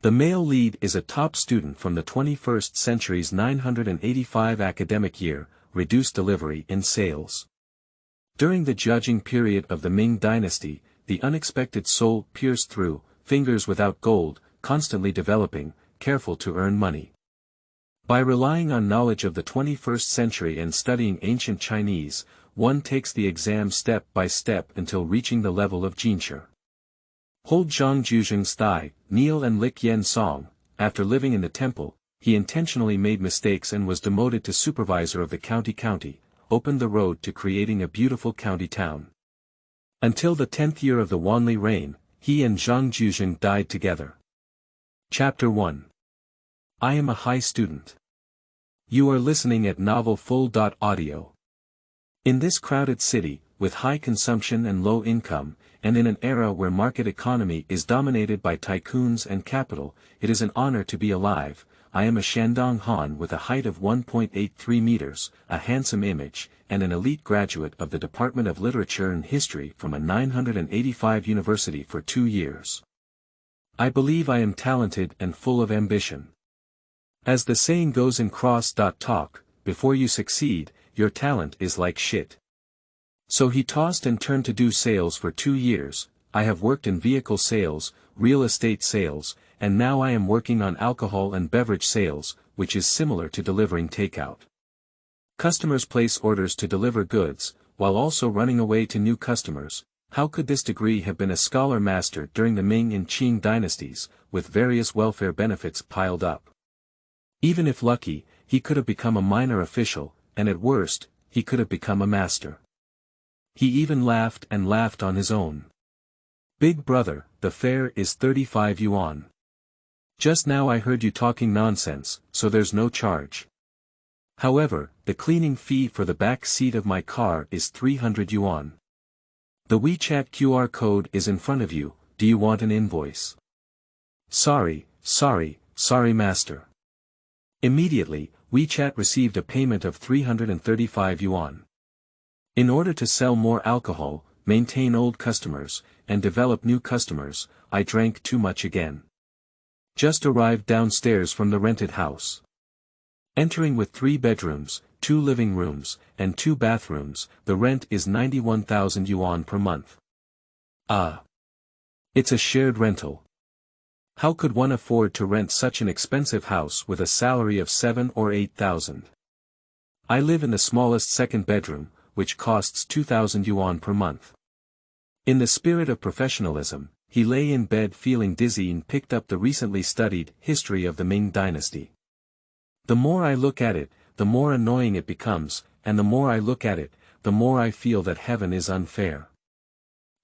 The male lead is a top student from the 21st century's 985 academic year, reduced delivery in sales. During the Jiajing period of the Ming Dynasty, the unexpected soul pierced through, fingers without gold, constantly developing, careful to earn money. By relying on knowledge of the 21st century and studying ancient Chinese, one takes the exam step by step until reaching the level of Jinshi. Hold Zhang Juzheng's thigh, kneel and lick Yen Song. After living in the temple, he intentionally made mistakes and was demoted to supervisor of the county, opened the road to creating a beautiful county town. Until the 10th year of the Wanli reign, he and Zhang Juzheng died together. Chapter 1. I am a high student. You are listening at Novel Full.audio. In this crowded city, with high consumption and low income, and in an era where market economy is dominated by tycoons and capital, it is an honor to be alive. I am a Shandong Han with a height of 1.83 meters, a handsome image, and an elite graduate of the Department of Literature and History from a 985 university for 2 years. I believe I am talented and full of ambition. As the saying goes in cross-talk, before you succeed, your talent is like shit. So he tossed and turned to do sales for 2 years. I have worked in vehicle sales, real estate sales, and now I am working on alcohol and beverage sales, which is similar to delivering takeout. Customers place orders to deliver goods, while also running away to new customers. How could this degree have been a scholar master during the Ming and Qing dynasties, with various welfare benefits piled up? Even if lucky, he could have become a minor official, and at worst, he could have become a master. He even laughed and laughed on his own. Big brother, the fare is 35 yuan. Just now I heard you talking nonsense, so there's no charge. However, the cleaning fee for the back seat of my car is 300 yuan. The WeChat QR code is in front of you. Do you want an invoice? Sorry, master. Immediately, WeChat received a payment of 335 yuan. In order to sell more alcohol, maintain old customers, and develop new customers, I drank too much again. Just arrived downstairs from the rented house. Entering with 3 bedrooms, 2 living rooms, and 2 bathrooms, the rent is 91,000 yuan per month. It's a shared rental. How could one afford to rent such an expensive house with a salary of 7 or 8,000? I live in the smallest second bedroom, which costs 2,000 yuan per month. In the spirit of professionalism, he lay in bed feeling dizzy and picked up the recently studied History of the Ming Dynasty. The more I look at it, the more annoying it becomes, and the more I look at it, the more I feel that heaven is unfair.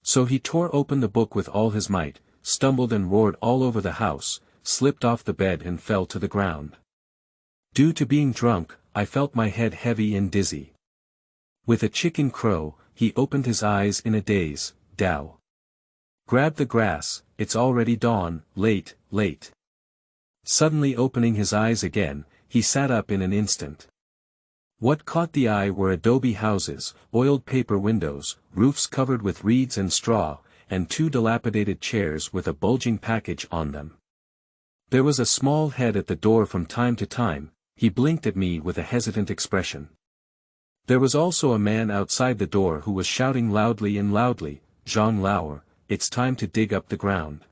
So he tore open the book with all his might, stumbled and roared all over the house, slipped off the bed and fell to the ground. Due to being drunk, I felt my head heavy and dizzy. With a chicken crow, he opened his eyes in a daze. Dao. Grab the grass, it's already dawn, late. Suddenly opening his eyes again, he sat up in an instant. What caught the eye were adobe houses, oiled paper windows, roofs covered with reeds and straw, and 2 dilapidated chairs with a bulging package on them. There was a small head at the door from time to time. He blinked at me with a hesitant expression. There was also a man outside the door who was shouting loudly, Zhang Lauer, it's time to dig up the ground.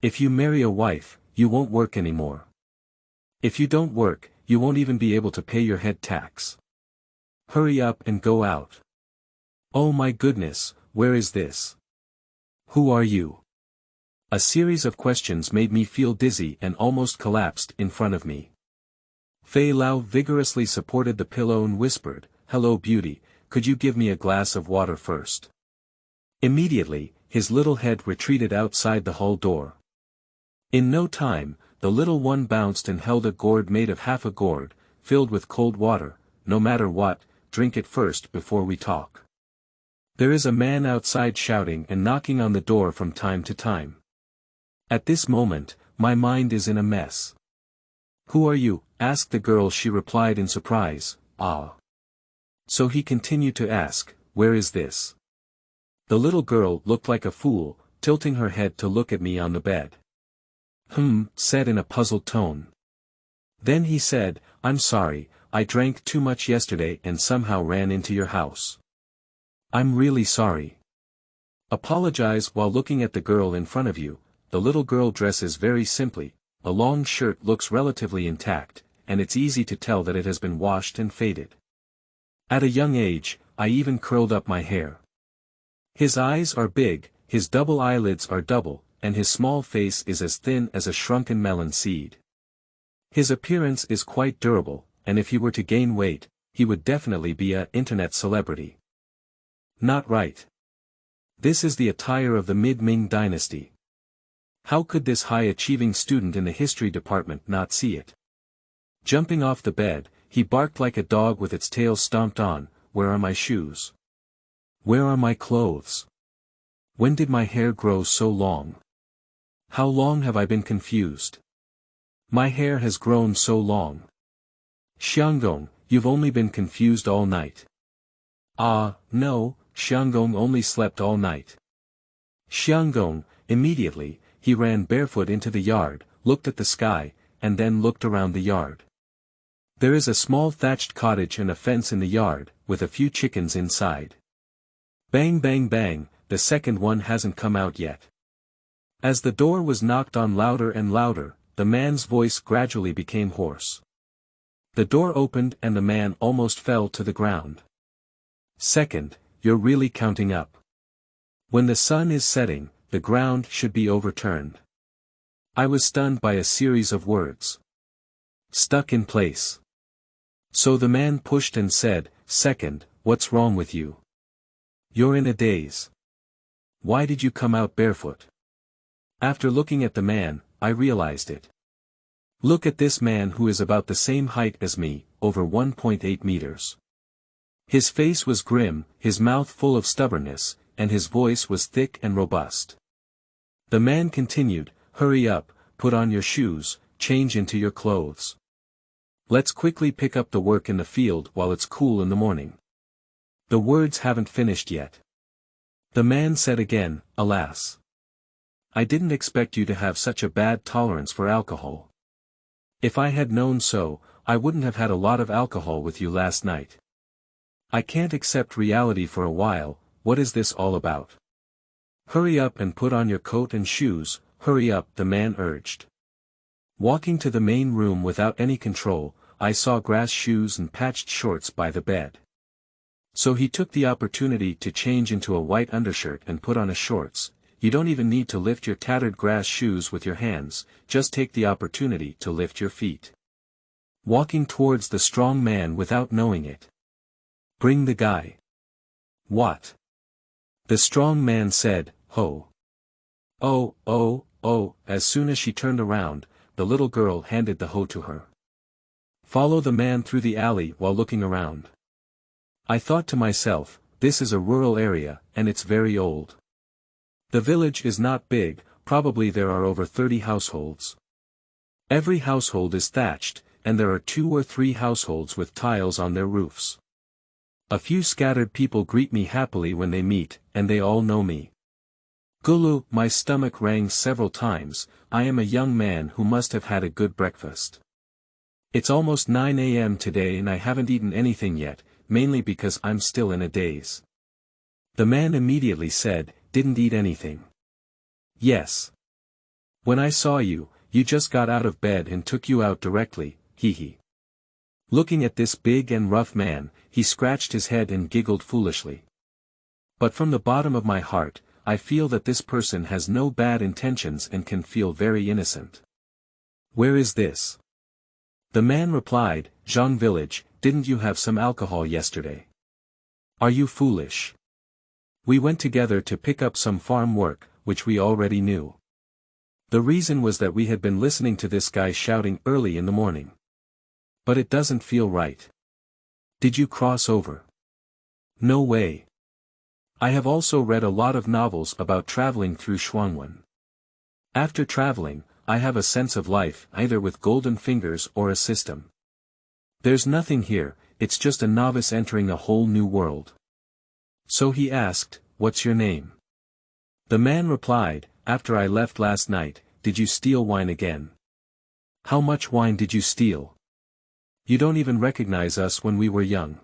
If you marry a wife, you won't work anymore. If you don't work, you won't even be able to pay your head tax. Hurry up and go out. Oh my goodness, where is this? Who are you? A series of questions made me feel dizzy and almost collapsed in front of me. Fei Lao vigorously supported the pillow and whispered, Hello beauty, could you give me a glass of water first? Immediately, his little head retreated outside the hall door. In no time, the little one bounced and held a gourd made of half a gourd, filled with cold water. No matter what, drink it first before we talk. There is a man outside shouting and knocking on the door from time to time. At this moment, my mind is in a mess. Who are you? Asked the girl. She replied in surprise, Ah. So he continued to ask, Where is this? The little girl looked like a fool, tilting her head to look at me on the bed. Said in a puzzled tone. Then he said, I'm sorry, I drank too much yesterday and somehow ran into your house. I'm really sorry. Apologize while looking at the girl in front of you. The little girl dresses very simply, a long shirt looks relatively intact, and it's easy to tell that it has been washed and faded. At a young age, I even curled up my hair. His eyes are big, his double eyelids are double, and his small face is as thin as a shrunken melon seed. His appearance is quite durable, and if he were to gain weight, he would definitely be an internet celebrity. Not right. This is the attire of the mid-Ming Dynasty. How could this high-achieving student in the history department not see it? Jumping off the bed, he barked like a dog with its tail stomped on. Where are my shoes? Where are my clothes? When did my hair grow so long? How long have I been confused? My hair has grown so long. Xianggong, you've only been confused all night. Ah, no, Xianggong only slept all night. Xianggong, immediately, he ran barefoot into the yard, looked at the sky, and then looked around the yard. There is a small thatched cottage and a fence in the yard, with a few chickens inside. Bang bang bang, the second one hasn't come out yet. As the door was knocked on louder and louder, the man's voice gradually became hoarse. The door opened and the man almost fell to the ground. Second, you're really counting up. When the sun is setting, the ground should be overturned. I was stunned by a series of words. Stuck in place. So the man pushed and said, Second, what's wrong with you? You're in a daze. Why did you come out barefoot? After looking at the man, I realized it. Look at this man who is about the same height as me, over 1.8 meters. His face was grim, his mouth full of stubbornness, and his voice was thick and robust. The man continued, Hurry up, put on your shoes, change into your clothes. Let's quickly pick up the work in the field while it's cool in the morning. The words haven't finished yet. The man said again, Alas. I didn't expect you to have such a bad tolerance for alcohol. If I had known so, I wouldn't have had a lot of alcohol with you last night. I can't accept reality for a while. What is this all about? Hurry up and put on your coat and shoes, hurry up, the man urged. Walking to the main room without any control, I saw grass shoes and patched shorts by the bed. So he took the opportunity to change into a white undershirt and put on a shorts. You don't even need to lift your tattered grass shoes with your hands, just take the opportunity to lift your feet. Walking towards the strong man without knowing it. Bring the guy. What? The strong man said, Ho. Oh, as soon as she turned around, the little girl handed the hoe to her. Follow the man through the alley while looking around. I thought to myself, this is a rural area, and it's very old. The village is not big, probably there are over 30 households. Every household is thatched, and there are 2 or 3 households with tiles on their roofs. A few scattered people greet me happily when they meet, and they all know me. Gulu, my stomach rang several times. I am a young man who must have had a good breakfast. It's almost 9 a.m. today and I haven't eaten anything yet, mainly because I'm still in a daze. The man immediately said, Didn't eat anything. Yes. When I saw you, you just got out of bed and took you out directly, hee. Looking at this big and rough man, he scratched his head and giggled foolishly. But from the bottom of my heart, I feel that this person has no bad intentions and can feel very innocent. Where is this? The man replied, Zhang village, didn't you have some alcohol yesterday? Are you foolish? We went together to pick up some farm work, which we already knew. The reason was that we had been listening to this guy shouting early in the morning. But it doesn't feel right. Did you cross over? No way. I have also read a lot of novels about traveling through Shuangwen. After traveling, I have a sense of life, either with golden fingers or a system. There's nothing here, it's just a novice entering a whole new world. So he asked, What's your name? The man replied, After I left last night, did you steal wine again? How much wine did you steal? You don't even recognize us when we were young.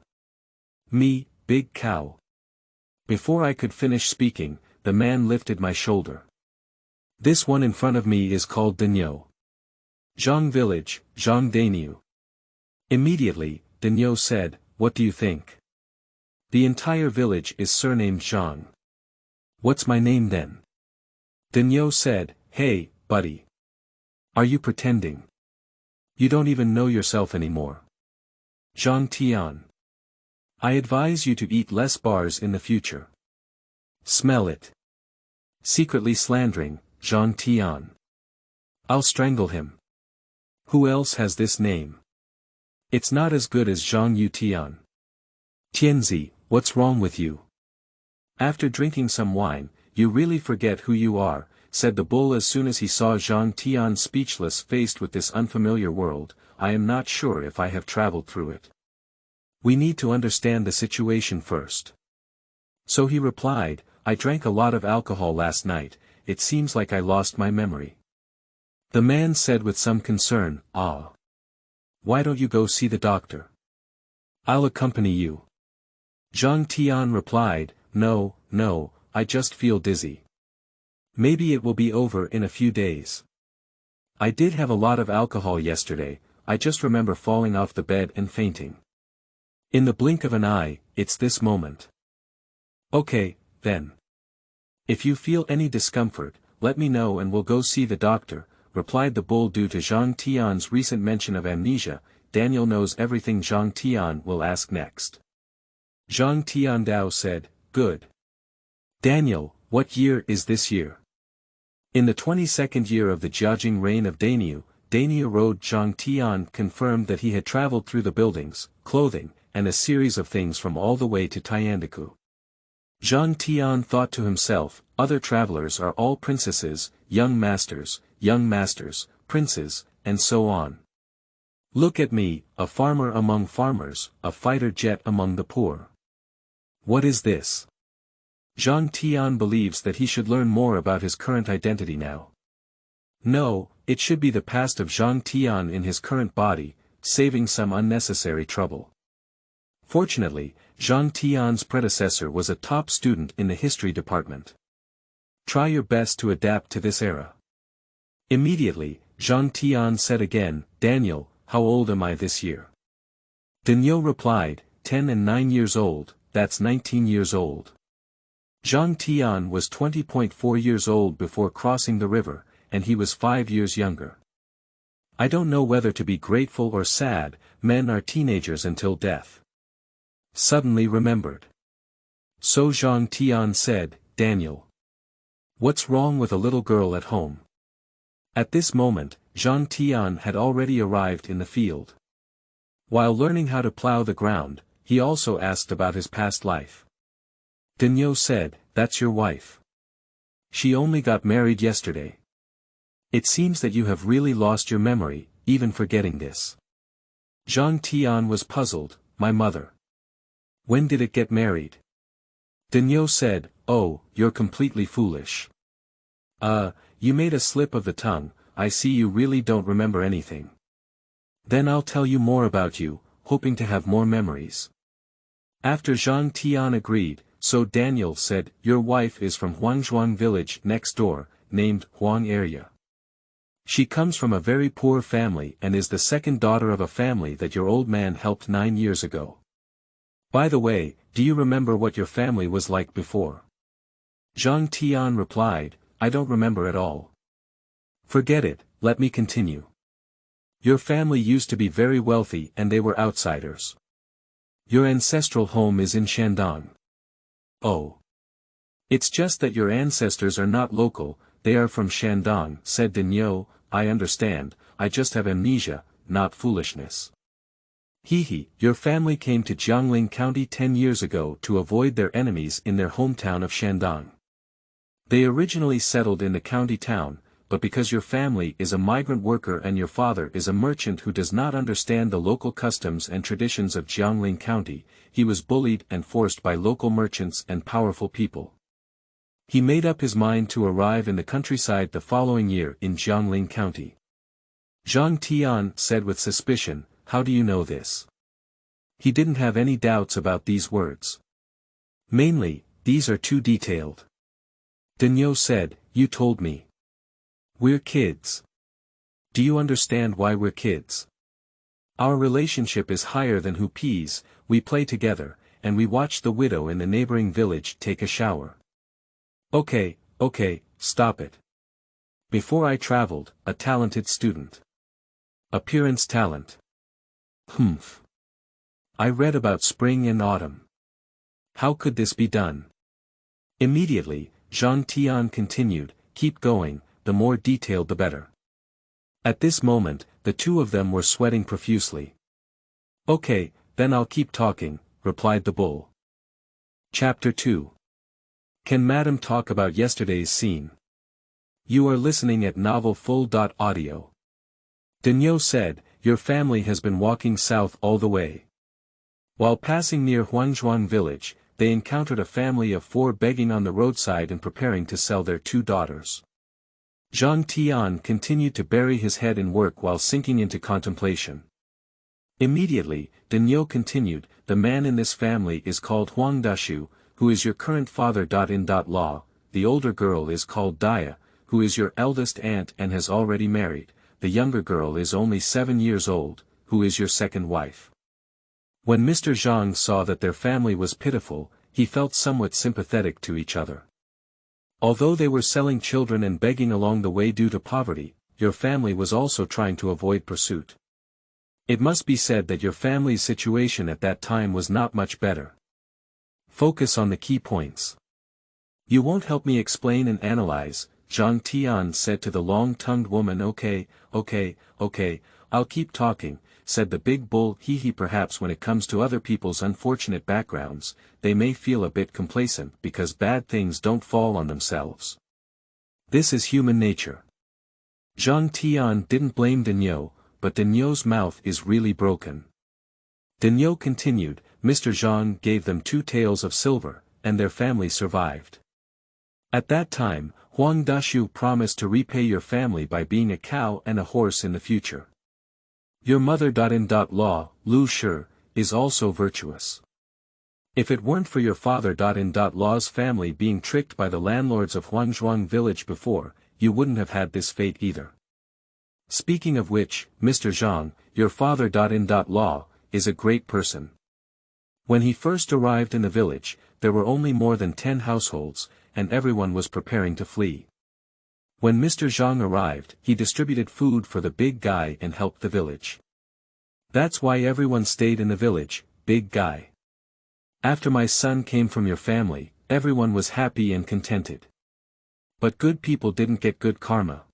Me, big cow. Before I could finish speaking, the man lifted my shoulder. This one in front of me is called Daniel. Zhang village, Zhang Dainu. Immediately, Daniel said, what do you think? The entire village is surnamed Zhang. What's my name then? Daniel said, hey, buddy. Are you pretending? You don't even know yourself anymore. Zhang Tian. I advise you to eat less bars in the future. Smell it. Secretly slandering, Zhang Tian. I'll strangle him. Who else has this name? It's not as good as Zhang Yu Tian. Tianzi, what's wrong with you? After drinking some wine, you really forget who you are, said the bull as soon as he saw Zhang Tian speechless faced with this unfamiliar world. I am not sure if I have traveled through it. We need to understand the situation first. So he replied, I drank a lot of alcohol last night, it seems like I lost my memory. The man said with some concern, ah. Why don't you go see the doctor? I'll accompany you. Zhang Tian replied, no, I just feel dizzy. Maybe it will be over in a few days. I did have a lot of alcohol yesterday, I just remember falling off the bed and fainting. In the blink of an eye, it's this moment. Okay, then. If you feel any discomfort, let me know and we'll go see the doctor, replied the bull. Due to Zhang Tian's recent mention of amnesia, Daniel knows everything Zhang Tian will ask next. Zhang Tiandao said, good. Daniel, what year is this year? In the 22nd year of the Jiajing reign of Dainu Road. Zhang Tian confirmed that he had traveled through the buildings, clothing, and a series of things from all the way to Tiandaku. Zhang Tian thought to himself, other travelers are all princesses, young masters, princes, and so on. Look at me, a farmer among farmers, a fighter jet among the poor. What is this? Zhang Tian believes that he should learn more about his current identity now. No, it should be the past of Zhang Tian in his current body, saving some unnecessary trouble. Fortunately, Zhang Tian's predecessor was a top student in the history department. Try your best to adapt to this era. Immediately, Zhang Tian said again, Daniel, how old am I this year? Daniel replied, 10 and 9 years old, that's 19 years old. Zhang Tian was 20.4 years old before crossing the river, and he was 5 years younger. I don't know whether to be grateful or sad, men are teenagers until death. Suddenly remembered. So Zhang Tian said, Daniel. What's wrong with a little girl at home? At this moment, Zhang Tian had already arrived in the field. While learning how to plow the ground, he also asked about his past life. Daniel said, that's your wife. She only got married yesterday. It seems that you have really lost your memory, even forgetting this. Zhang Tian was puzzled, my mother. When did it get married? Daniel said, oh, you're completely foolish. You made a slip of the tongue, I see you really don't remember anything. Then I'll tell you more about you, hoping to have more memories. After Zhang Tian agreed, so Daniel said, your wife is from Huangzhuang village next door, named Huang area. She comes from a very poor family and is the second daughter of a family that your old man helped 9 years ago. By the way, do you remember what your family was like before? Zhang Tian replied, I don't remember at all. Forget it, let me continue. Your family used to be very wealthy and they were outsiders. Your ancestral home is in Shandong. Oh. It's just that your ancestors are not local, they are from Shandong, said Daniel. I understand, I just have amnesia, not foolishness. Your family came to Jiangling County 10 years ago to avoid their enemies in their hometown of Shandong. They originally settled in the county town, but because your family is a migrant worker and your father is a merchant who does not understand the local customs and traditions of Jiangling County, he was bullied and forced by local merchants and powerful people. He made up his mind to arrive in the countryside the following year in Jiangling County. Zhang Tian said with suspicion, "How do you know this?" He didn't have any doubts about these words. "Mainly, these are too detailed." Daniel said, "You told me. We're kids. Do you understand why we're kids? Our relationship is higher than who peas, we play together, and we watch the widow in the neighboring village take a shower." Okay, stop it. Before I traveled, a talented student. Appearance talent. Humph. I read about spring and autumn. How could this be done? Immediately, Zhang Tian continued, "Keep going, the more detailed the better." At this moment, the two of them were sweating profusely. "Okay, then I'll keep talking," replied the bull. Chapter 2. Can Madam talk about yesterday's scene? You are listening at novelfull.audio. Daniel said, "Your family has been walking south all the way. While passing near Huanzhuang village, they encountered a family of 4 begging on the roadside and preparing to sell their 2 daughters." Zhang Tian continued to bury his head in work while sinking into contemplation. Immediately, Daniel continued, "The man in this family is called Huang Dashu, who is your current father-in-law, the older girl is called Dia, who is your eldest aunt and has already married, the younger girl is only 7 years old, who is your second wife." When Mr. Zhang saw that their family was pitiful, he felt somewhat sympathetic to each other. Although they were selling children and begging along the way due to poverty, your family was also trying to avoid pursuit. It must be said that your family's situation at that time was not much better. Focus on the key points. You won't help me explain and analyze, Zhang Tian said to the long-tongued woman. Okay, I'll keep talking, said the big bull. Perhaps when it comes to other people's unfortunate backgrounds, they may feel a bit complacent because bad things don't fall on themselves. This is human nature. Zhang Tian didn't blame Daniel, but Daniel's mouth is really broken. Daniel continued, Mr. Zhang gave them 2 taels of silver, and their family survived. At that time, Huang Dashu promised to repay your family by being a cow and a horse in the future. Your mother-in-law, Lu Shi, is also virtuous. If it weren't for your father-in-law's family being tricked by the landlords of Huanzhuang village before, you wouldn't have had this fate either. Speaking of which, Mr. Zhang, your father-in-law, is a great person. When he first arrived in the village, there were only more than 10 households, and everyone was preparing to flee. When Mr. Zhang arrived, he distributed food for the big guy and helped the village. That's why everyone stayed in the village, big guy. After my son came from your family, everyone was happy and contented. But good people didn't get good karma.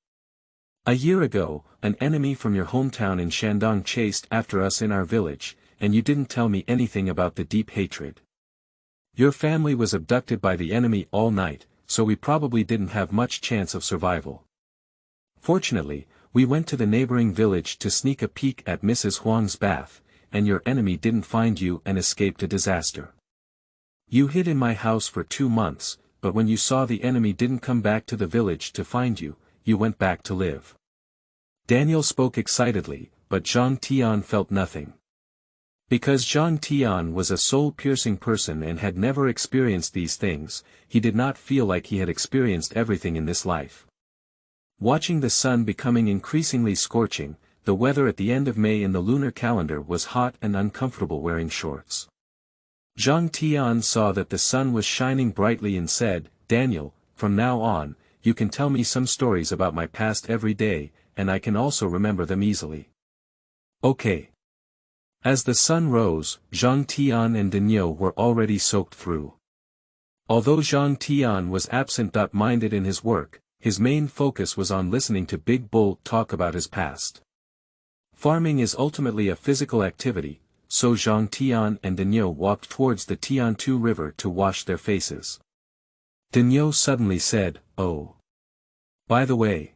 A year ago, an enemy from your hometown in Shandong chased after us in our village, and you didn't tell me anything about the deep hatred. Your family was abducted by the enemy all night, so we probably didn't have much chance of survival. Fortunately, we went to the neighboring village to sneak a peek at Mrs. Huang's bath, and your enemy didn't find you and escaped a disaster. You hid in my house for 2 months, but when you saw the enemy didn't come back to the village to find you, you went back to live. Daniel spoke excitedly, but Zhang Tian felt nothing. Because Zhang Tian was a soul-piercing person and had never experienced these things, he did not feel like he had experienced everything in this life. Watching the sun becoming increasingly scorching, the weather at the end of May in the lunar calendar was hot and uncomfortable wearing shorts. Zhang Tian saw that the sun was shining brightly and said, Daniel, from now on, you can tell me some stories about my past every day, and I can also remember them easily. Okay. As the sun rose, Zhang Tian and Daniel were already soaked through. Although Zhang Tian was absent-minded in his work, his main focus was on listening to Big Bull talk about his past. Farming is ultimately a physical activity, so Zhang Tian and Daniel walked towards the Tiantu River to wash their faces. Daniel suddenly said, Oh. By the way.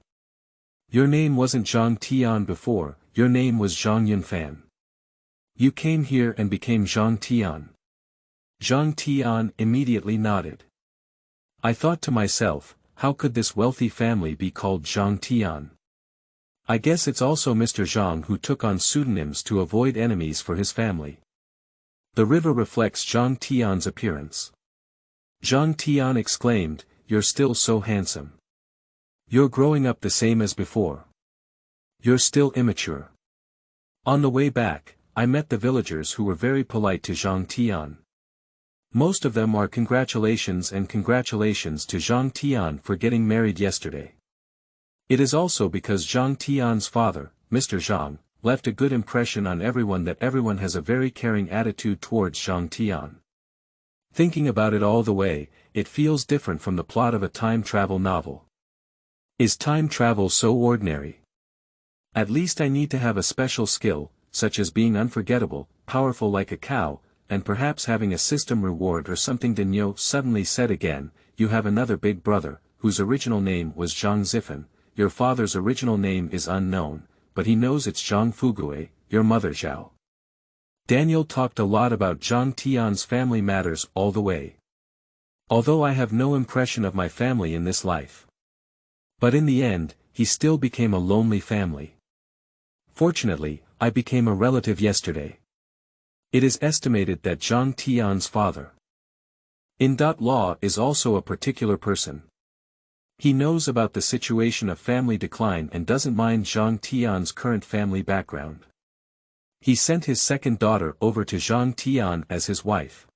Your name wasn't Zhang Tian before, your name was Zhang Yunfan. You came here and became Zhang Tian. Zhang Tian immediately nodded. I thought to myself, how could this wealthy family be called Zhang Tian? I guess it's also Mr. Zhang who took on pseudonyms to avoid enemies for his family. The river reflects Zhang Tian's appearance. Zhang Tian exclaimed, "You're still so handsome. You're growing up the same as before. You're still immature." On the way back, I met the villagers who were very polite to Zhang Tian. Most of them are congratulations to Zhang Tian for getting married yesterday. It is also because Zhang Tian's father, Mr. Zhang, left a good impression on everyone that everyone has a very caring attitude towards Zhang Tian. Thinking about it all the way, it feels different from the plot of a time travel novel. Is time travel so ordinary? At least I need to have a special skill, such as being unforgettable, powerful like a cow, and perhaps having a system reward or something. Denyo suddenly said again, "You have another big brother, whose original name was Zhang Juzheng. Your father's original name is unknown, but he knows it's Zhang Fugue, your mother Zhao." Daniel talked a lot about Zhang Tian's family matters all the way. Although I have no impression of my family in this life. But in the end, he still became a lonely family. Fortunately, I became a relative yesterday. It is estimated that Zhang Tian's father in law is also a particular person. He knows about the situation of family decline and doesn't mind Zhang Tian's current family background. He sent his second daughter over to Zhang Tian as his wife.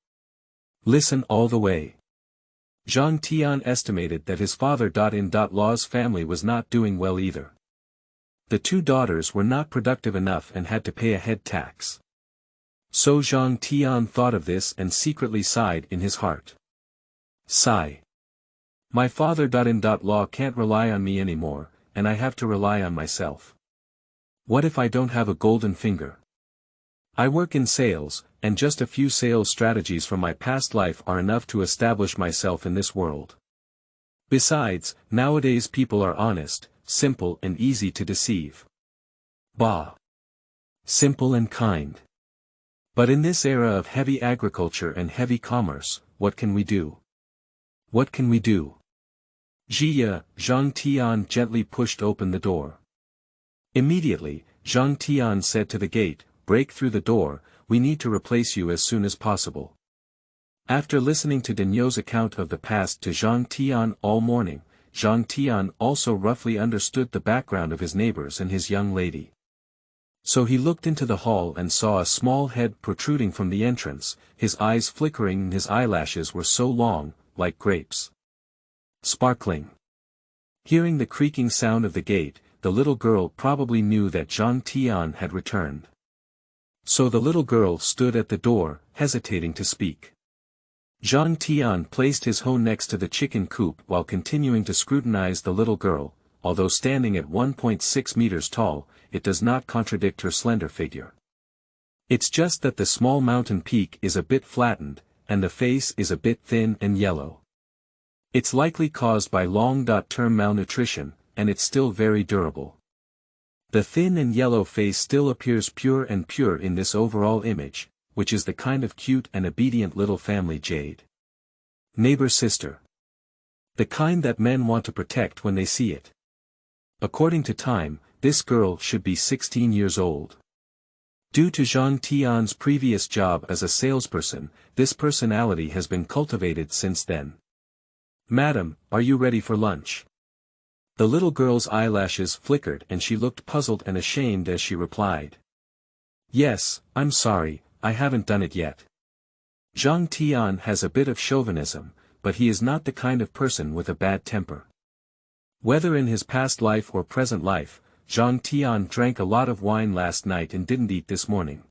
Listen all the way. Zhang Tian estimated that his father in law's family was not doing well either. The two daughters were not productive enough and had to pay a head tax. So Zhang Tian thought of this and secretly sighed in his heart. Sigh. My father in law can't rely on me anymore, and I have to rely on myself. What if I don't have a golden finger? I work in sales, and just a few sales strategies from my past life are enough to establish myself in this world. Besides, nowadays people are honest, simple and easy to deceive. Bah. Simple and kind. But in this era of heavy agriculture and heavy commerce, what can we do? What can we do? Zhang Tian gently pushed open the door. Immediately, Zhang Tian said to the gate, "Break through the door, we need to replace you as soon as possible." After listening to Denyo's account of the past to Zhang Tian all morning, Zhang Tian also roughly understood the background of his neighbors and his young lady. So he looked into the hall and saw a small head protruding from the entrance, his eyes flickering and his eyelashes were so long, like grapes. Sparkling. Hearing the creaking sound of the gate, the little girl probably knew that Zhang Tian had returned. So the little girl stood at the door, hesitating to speak. Zhang Tian placed his hoe next to the chicken coop while continuing to scrutinize the little girl. Although standing at 1.6 meters tall, it does not contradict her slender figure. It's just that the small mountain peak is a bit flattened, and the face is a bit thin and yellow. It's likely caused by long-term malnutrition, and it's still very durable. The thin and yellow face still appears pure in this overall image, which is the kind of cute and obedient little family jade. Neighbor sister. The kind that men want to protect when they see it. According to time, this girl should be 16 years old. Due to Zhang Tian's previous job as a salesperson, this personality has been cultivated since then. "Madam, are you ready for lunch?" The little girl's eyelashes flickered and she looked puzzled and ashamed as she replied. "Yes, I'm sorry, I haven't done it yet." Zhang Tian has a bit of chauvinism, but he is not the kind of person with a bad temper. Whether in his past life or present life, Zhang Tian drank a lot of wine last night and didn't eat this morning.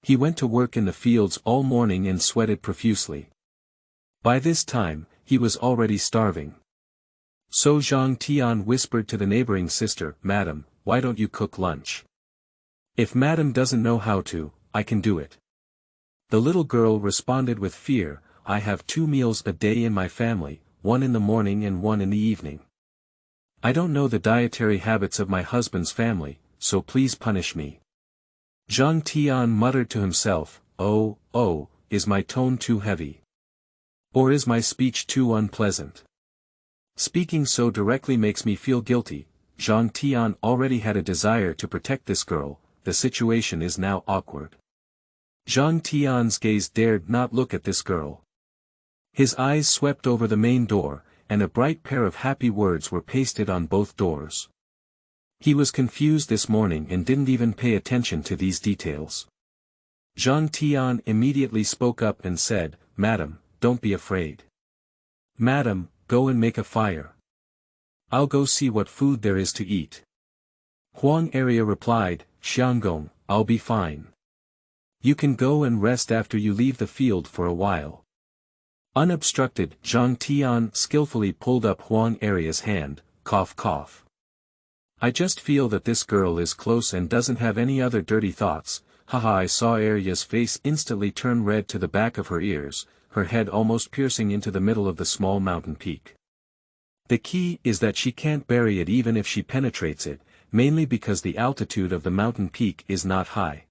He went to work in the fields all morning and sweated profusely. By this time, he was already starving. So Zhang Tian whispered to the neighboring sister, "Madam, why don't you cook lunch? If Madam doesn't know how to, I can do it." The little girl responded with fear, "I have 2 meals a day in my family, one in the morning and one in the evening. I don't know the dietary habits of my husband's family, so please punish me." Zhang Tian muttered to himself, Oh, is my tone too heavy? Or is my speech too unpleasant? Speaking so directly makes me feel guilty. Zhang Tian already had a desire to protect this girl, the situation is now awkward. Zhang Tian's gaze dared not look at this girl. His eyes swept over the main door, and a bright pair of happy words were pasted on both doors. He was confused this morning and didn't even pay attention to these details. Zhang Tian immediately spoke up and said, "Madam, don't be afraid. Madam, go and make a fire. I'll go see what food there is to eat." Huang Area replied, "Xianggong, I'll be fine. You can go and rest after you leave the field for a while." Unobstructed, Zhang Tian skillfully pulled up Huang Area's hand, cough cough. "I just feel that this girl is close and doesn't have any other dirty thoughts." Haha, I saw Area's face instantly turn red to the back of her ears, her head almost piercing into the middle of the small mountain peak. The key is that she can't bury it even if she penetrates it, mainly because the altitude of the mountain peak is not high.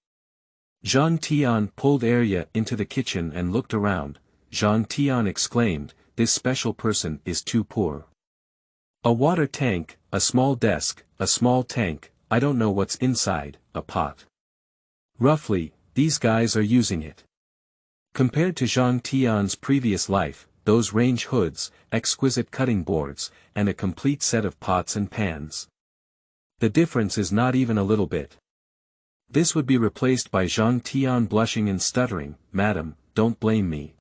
Zhang Tian pulled Area into the kitchen and looked around. Zhang Tian exclaimed, "This special person is too poor. A water tank, a small desk, a small tank, I don't know what's inside, a pot. Roughly, these guys are using it." Compared to Zhang Tian's previous life, those range hoods, exquisite cutting boards, and a complete set of pots and pans. The difference is not even a little bit. This would be replaced by Zhang Tian blushing and stuttering, "Madam, don't blame me.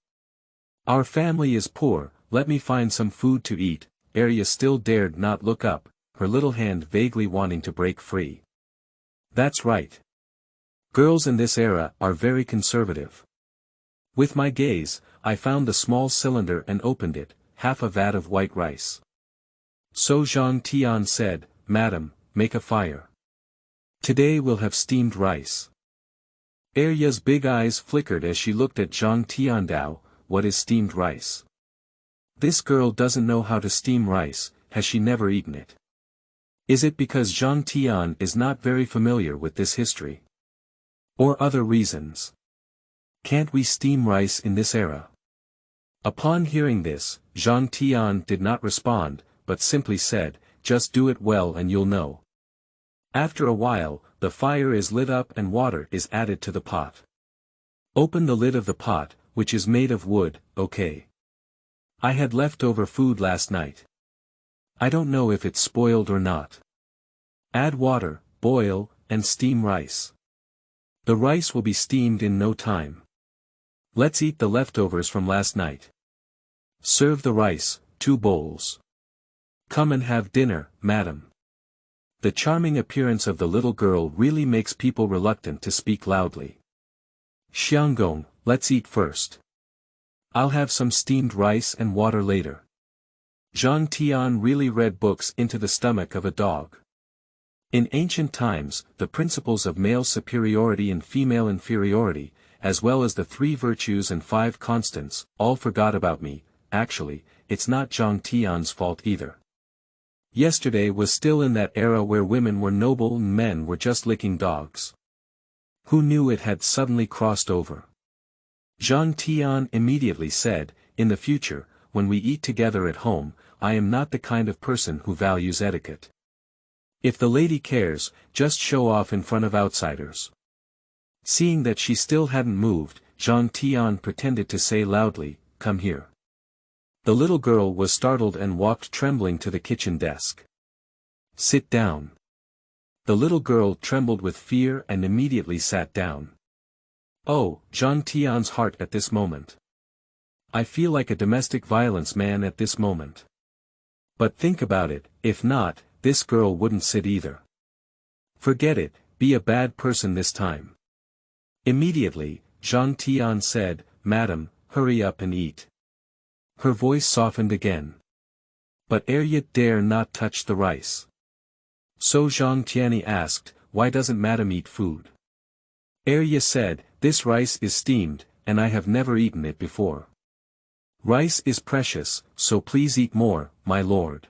Our family is poor, let me find some food to eat." Area still dared not look up, her little hand vaguely wanting to break free. That's right. Girls in this era are very conservative. With my gaze, I found the small cylinder and opened it, half a vat of white rice. So Zhang Tian said, "Madam, make a fire. Today we'll have steamed rice." Area's big eyes flickered as she looked at Zhang Tiandao. "What is steamed rice? This girl doesn't know how to steam rice, has she never eaten it? Is it because Zhang Tian is not very familiar with this history? Or other reasons? Can't we steam rice in this era?" Upon hearing this, Zhang Tian did not respond, but simply said, "Just do it well and you'll know." After a while, the fire is lit up and water is added to the pot. Open the lid of the pot, which is made of wood, okay. I had leftover food last night. I don't know if it's spoiled or not. Add water, boil, and steam rice. The rice will be steamed in no time. Let's eat the leftovers from last night. Serve the rice, 2 bowls. Come and have dinner, madam." The charming appearance of the little girl really makes people reluctant to speak loudly. "Xianggong, let's eat first. I'll have some steamed rice and water later." Zhang Tian really read books into the stomach of a dog. In ancient times, the principles of male superiority and female inferiority, as well as the 3 virtues and 5 constants, all forgot about me. Actually, it's not Zhang Tian's fault either. Yesterday was still in that era where women were noble and men were just licking dogs. Who knew it had suddenly crossed over? Zhang Tian immediately said, "In the future, when we eat together at home, I am not the kind of person who values etiquette. If the lady cares, just show off in front of outsiders." Seeing that she still hadn't moved, Zhang Tian pretended to say loudly, "Come here." The little girl was startled and walked trembling to the kitchen desk. "Sit down." The little girl trembled with fear and immediately sat down. Oh, Zhang Tian's heart at this moment. I feel like a domestic violence man at this moment. But think about it, if not, this girl wouldn't sit either. Forget it, be a bad person this time. Immediately, Zhang Tian said, "Madam, hurry up and eat." Her voice softened again. But Arya dare not touch the rice. So Zhang Tianyi asked, "Why doesn't Madam eat food?" Arya said, "This rice is steamed, and I have never eaten it before. Rice is precious, so please eat more, my lord."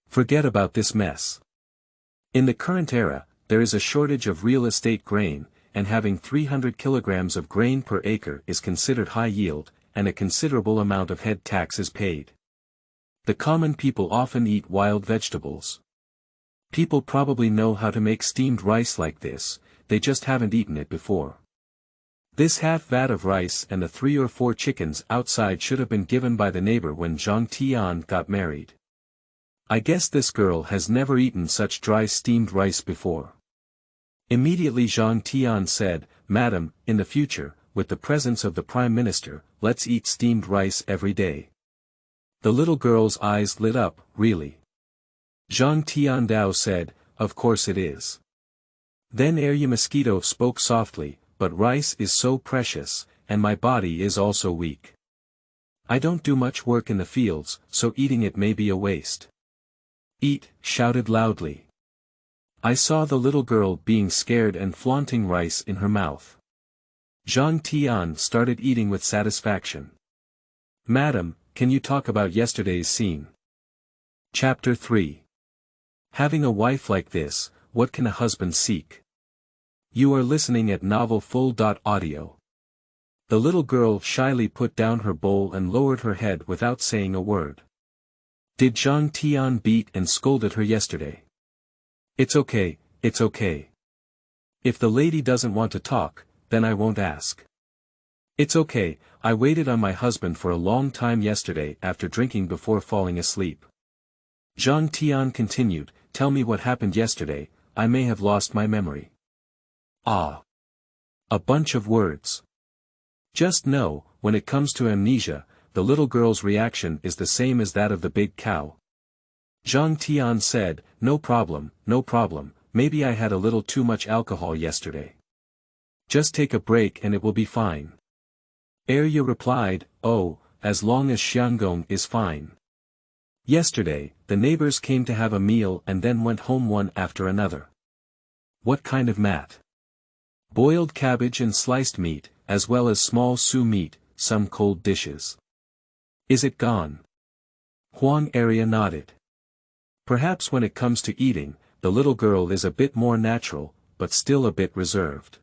Forget about this mess. In the current era, there is a shortage of real estate grain, and having 300 kilograms of grain per acre is considered high yield, and a considerable amount of head tax is paid. The common people often eat wild vegetables. People probably know how to make steamed rice like this, they just haven't eaten it before. This half vat of rice and the 3 or 4 chickens outside should have been given by the neighbor when Zhang Tian got married. I guess this girl has never eaten such dry steamed rice before. Immediately Zhang Tian said, "Madam, in the future, with the presence of the Prime Minister, let's eat steamed rice every day." The little girl's eyes lit up, "Really?" Zhang Tiandao said, "Of course it is." Then Arya Mosquito spoke softly, "But rice is so precious, and my body is also weak. I don't do much work in the fields, so eating it may be a waste." "Eat," shouted loudly. I saw the little girl being scared and flaunting rice in her mouth. Zhang Tian started eating with satisfaction. "Madam, can you talk about yesterday's scene?" Chapter 3. Having a wife like this, what can a husband seek? You are listening at novelfull.audio. The little girl shyly put down her bowl and lowered her head without saying a word. Did Zhang Tian beat and scolded her yesterday? It's okay, it's okay. If the lady doesn't want to talk, then I won't ask. It's okay, I waited on my husband for a long time yesterday after drinking before falling asleep. Zhang Tian continued, "Tell me what happened yesterday, I may have lost my memory." Ah. A bunch of words. Just know, when it comes to amnesia, the little girl's reaction is the same as that of the big cow. Zhang Tian said, no problem, maybe I had a little too much alcohol yesterday. Just take a break and it will be fine. Arya replied, "Oh, as long as Xiangong is fine." Yesterday, the neighbors came to have a meal and then went home one after another. What kind of mat? Boiled cabbage and sliced meat, as well as small su meat, some cold dishes. Is it gone? Huang Arya nodded. Perhaps when it comes to eating, the little girl is a bit more natural, but still a bit reserved.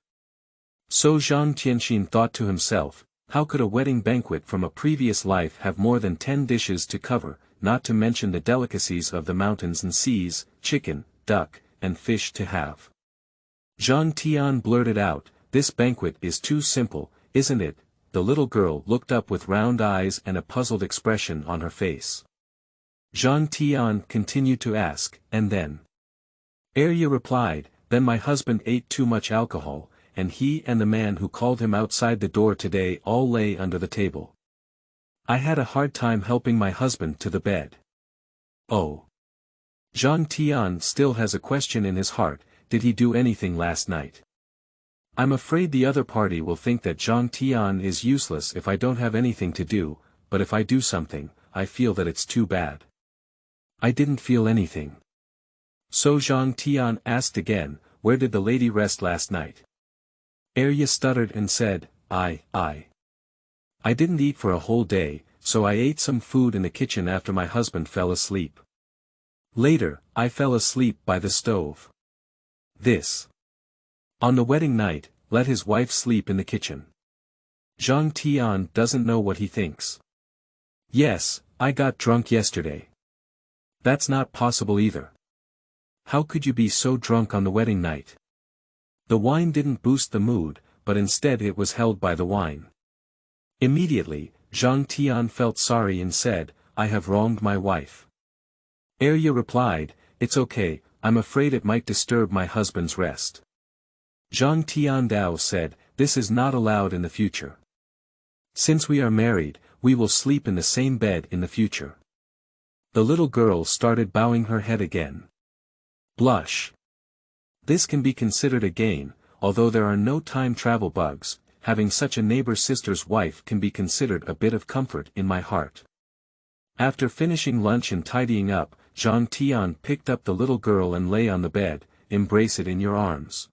So Zhang Tianxin thought to himself, how could a wedding banquet from a previous life have more than 10 dishes to cover, not to mention the delicacies of the mountains and seas, chicken, duck, and fish to have? Zhang Tian blurted out, "This banquet is too simple, isn't it?" The little girl looked up with round eyes and a puzzled expression on her face. Zhang Tian continued to ask, "And then?" Arya replied, "Then my husband ate too much alcohol, and he and the man who called him outside the door today all lay under the table. I had a hard time helping my husband to the bed." Oh. Zhang Tian still has a question in his heart, did he do anything last night? I'm afraid the other party will think that Zhang Tian is useless if I don't have anything to do, but if I do something, I feel that it's too bad. I didn't feel anything. So Zhang Tian asked again, "Where did the lady rest last night?" Arya stuttered and said, I didn't eat for a whole day, so I ate some food in the kitchen after my husband fell asleep. Later, I fell asleep by the stove. This. On the wedding night, let his wife sleep in the kitchen. Zhang Tian doesn't know what he thinks. Yes, I got drunk yesterday. That's not possible either. How could you be so drunk on the wedding night? The wine didn't boost the mood, but instead it was held by the wine. Immediately, Zhang Tian felt sorry and said, "I have wronged my wife." Arya replied, "It's okay, I'm afraid it might disturb my husband's rest." Zhang Tiandao said, "This is not allowed in the future. Since we are married, we will sleep in the same bed in the future." The little girl started bowing her head again. Blush. This can be considered a gain, although there are no time travel bugs, having such a neighbor sister's wife can be considered a bit of comfort in my heart. After finishing lunch and tidying up, Zhang Tian picked up the little girl and lay on the bed, "Embrace it in your arms."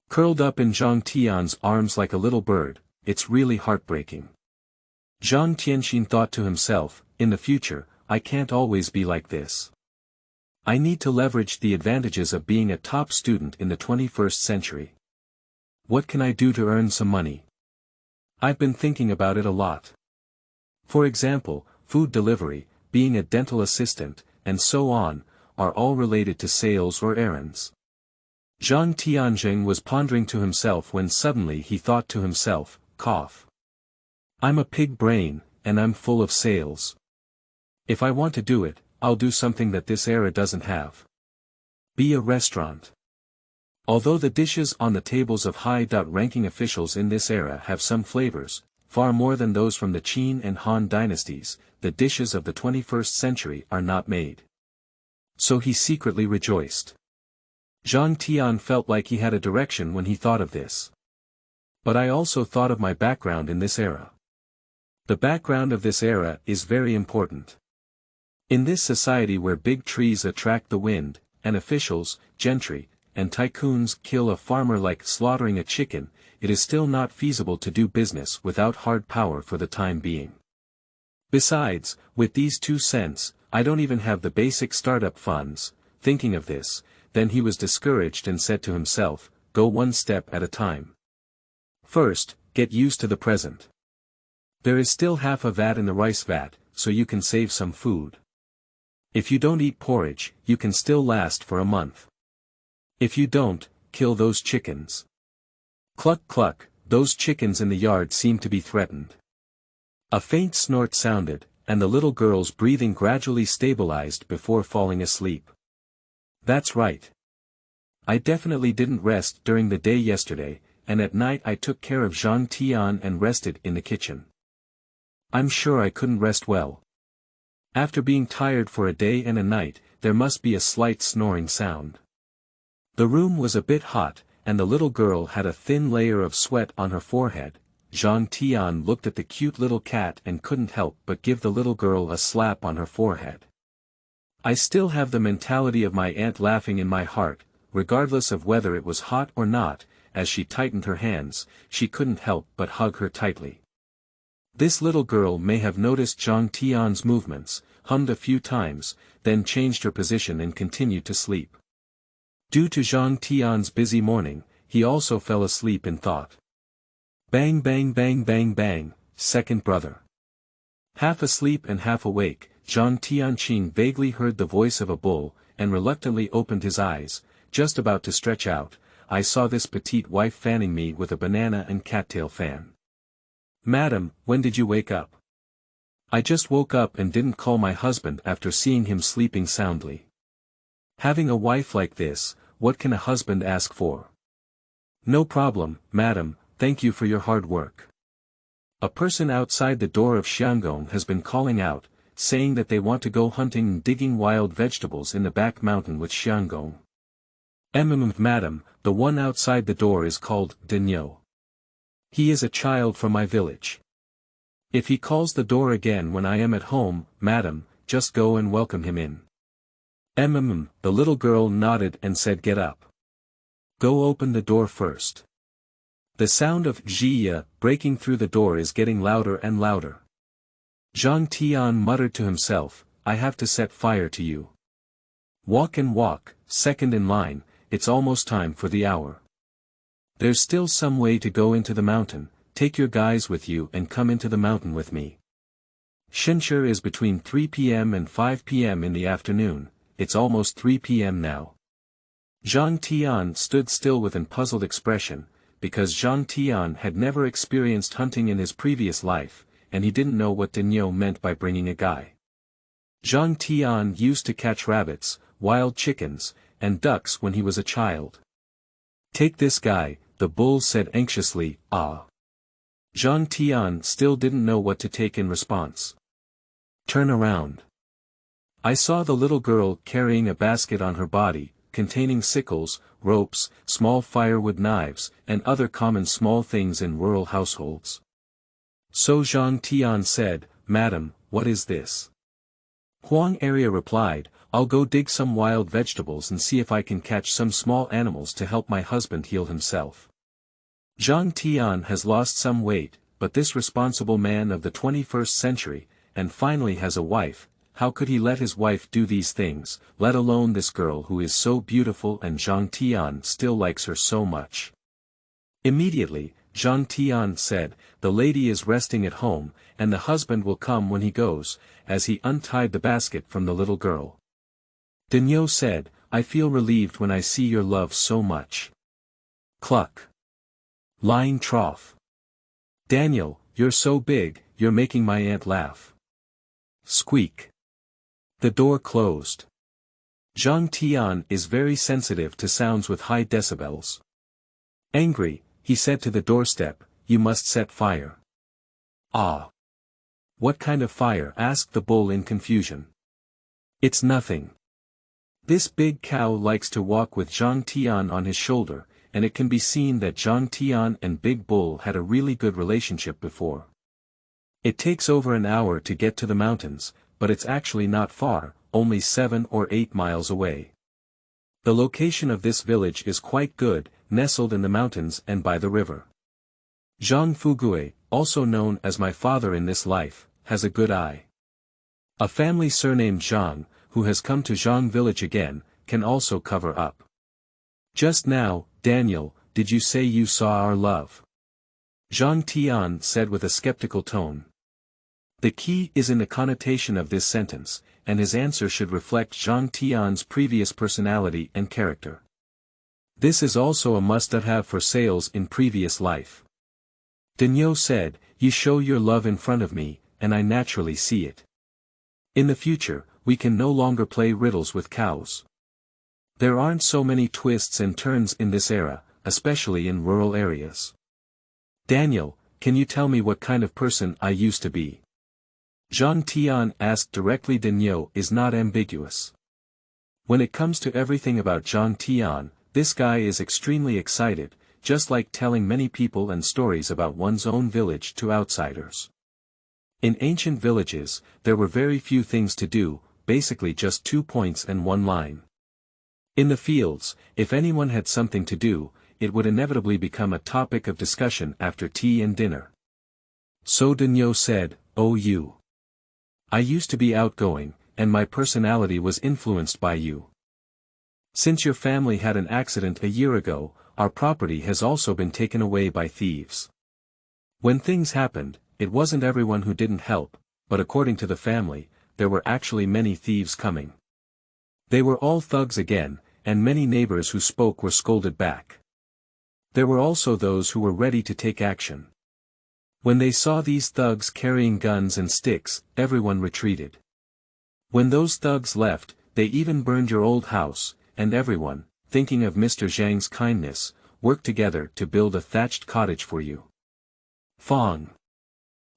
Curled up in Zhang Tian's arms like a little bird, it's really heartbreaking. Zhang Tianxin thought to himself, in the future, I can't always be like this. I need to leverage the advantages of being a top student in the 21st century. What can I do to earn some money? I've been thinking about it a lot. For example, food delivery, being a dental assistant, and so on, are all related to sales or errands. Zhang Juzheng was pondering to himself when suddenly he thought to himself, cough. I'm a pig brain, and I'm full of sales. If I want to do it, I'll do something that this era doesn't have. Be a restaurant. Although the dishes on the tables of high-ranking officials in this era have some flavors, far more than those from the Qin and Han dynasties, the dishes of the 21st century are not made. So he secretly rejoiced. Zhang Tian felt like he had a direction when he thought of this. But I also thought of my background in this era. The background of this era is very important. In this society where big trees attract the wind, and officials, gentry, and tycoons kill a farmer like slaughtering a chicken, it is still not feasible to do business without hard power for the time being. Besides, with these 2 cents, I don't even have the basic startup funds. Thinking of this, then he was discouraged and said to himself, go one step at a time. First, get used to the present. There is still half a vat in the rice vat, so you can save some food. If you don't eat porridge, you can still last for a month. If you don't, kill those chickens. Cluck cluck, those chickens in the yard seem to be threatened. A faint snort sounded, and the little girl's breathing gradually stabilized before falling asleep. That's right. I definitely didn't rest during the day yesterday, and at night I took care of Zhang Tian and rested in the kitchen. I'm sure I couldn't rest well. After being tired for a day and a night, there must be a slight snoring sound. The room was a bit hot, and the little girl had a thin layer of sweat on her forehead. Zhang Tian looked at the cute little cat and couldn't help but give the little girl a slap on her forehead. I still have the mentality of my aunt laughing in my heart, regardless of whether it was hot or not. As she tightened her hands, she couldn't help but hug her tightly. This little girl may have noticed Zhang Tian's movements, hummed a few times, then changed her position and continued to sleep. Due to Zhang Tian's busy morning, he also fell asleep in thought. Bang bang bang bang bang, second brother. Half asleep and half awake, Zhang Tianqing vaguely heard the voice of a bull, and reluctantly opened his eyes. Just about to stretch out, I saw this petite wife fanning me with a banana and cattail fan. Madam, when did you wake up? I just woke up and didn't call my husband after seeing him sleeping soundly. Having a wife like this, what can a husband ask for? No problem, madam, thank you for your hard work. A person outside the door of Xiangong has been calling out, saying that they want to go hunting and digging wild vegetables in the back mountain with Xiangong. Madam, the one outside the door is called Dinyo. He is a child from my village. If he calls the door again when I am at home, madam, just go and welcome him in. The little girl nodded and said get up. Go open the door first. The sound of Jia breaking through the door is getting louder and louder. Zhang Tian muttered to himself, I have to set fire to you. Walk and walk, second in line, it's almost time for the hour. There's still some way to go into the mountain, take your guys with you and come into the mountain with me. Shenshur is between 3 p.m. and 5 p.m. in the afternoon, it's almost 3 p.m. now. Zhang Tian stood still with an puzzled expression, because Zhang Tian had never experienced hunting in his previous life, and he didn't know what Dinyo meant by bringing a guy. Zhang Tian used to catch rabbits, wild chickens, and ducks when he was a child. Take this guy, the bull said anxiously, ah. Zhang Tian still didn't know what to take in response. Turn around. I saw the little girl carrying a basket on her body, containing sickles, ropes, small firewood knives, and other common small things in rural households. So Zhang Tian said, Madam, what is this? Huang Area replied, I'll go dig some wild vegetables and see if I can catch some small animals to help my husband heal himself. Zhang Tian has lost some weight, but this responsible man of the 21st century, and finally has a wife, how could he let his wife do these things, let alone this girl who is so beautiful and Zhang Tian still likes her so much. Immediately, Zhang Tian said, "The lady is resting at home, and the husband will come when he goes," as he untied the basket from the little girl. Daniel said, "I feel relieved when I see your love so much." Cluck. Line trough. Daniel, you're so big, you're making my aunt laugh. Squeak. The door closed. Zhang Tian is very sensitive to sounds with high decibels. Angry, he said to the doorstep, "You must set fire." "Ah. What kind of fire?" asked the bull in confusion. "It's nothing. This big cow likes to walk with Zhang Tian on his shoulder, and it can be seen that Zhang Tian and Big Bull had a really good relationship before. It takes over an hour to get to the mountains, but it's actually not far, only 7 or 8 miles away. The location of this village is quite good, nestled in the mountains and by the river. Zhang Fugui, also known as my father in this life, has a good eye. A family surnamed Zhang, who has come to Zhang village again, can also cover up. Just now, Daniel, did you say you saw our love?" Zhang Tian said with a skeptical tone. The key is in the connotation of this sentence, and his answer should reflect Zhang Tian's previous personality and character. This is also a must-have for sales in previous life. Daniel said, "You show your love in front of me, and I naturally see it. In the future, we can no longer play riddles with cows. There aren't so many twists and turns in this era, especially in rural areas. Daniel, can you tell me what kind of person I used to be?" Zhang Tian asked directly. Daniel is not ambiguous. When it comes to everything about Zhang Tian, this guy is extremely excited, just like telling many people and stories about one's own village to outsiders. In ancient villages, there were very few things to do, basically just 2 points and 1 line. In the fields, if anyone had something to do, it would inevitably become a topic of discussion after tea and dinner. So Daniel said, "Oh you. I used to be outgoing, and my personality was influenced by you. Since your family had an accident a year ago, our property has also been taken away by thieves. When things happened, it wasn't everyone who didn't help, but according to the family, there were actually many thieves coming. They were all thugs again, and many neighbors who spoke were scolded back. There were also those who were ready to take action. When they saw these thugs carrying guns and sticks, everyone retreated. When those thugs left, they even burned your old house, and everyone, thinking of Mr. Zhang's kindness, worked together to build a thatched cottage for you. Fong.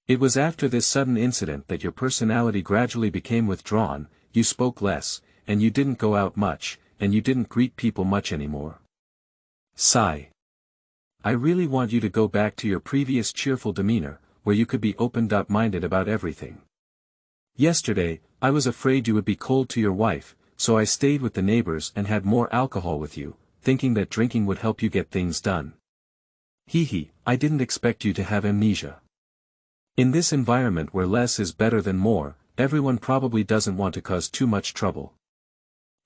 It was after this sudden incident that your personality gradually became withdrawn, you spoke less, and you didn't go out much, and you didn't greet people much anymore. Sigh. I really want you to go back to your previous cheerful demeanor, where you could be open-minded about everything. Yesterday, I was afraid you would be cold to your wife, so I stayed with the neighbors and had more alcohol with you, thinking that drinking would help you get things done. Hee, I didn't expect you to have amnesia. In this environment where less is better than more, everyone probably doesn't want to cause too much trouble.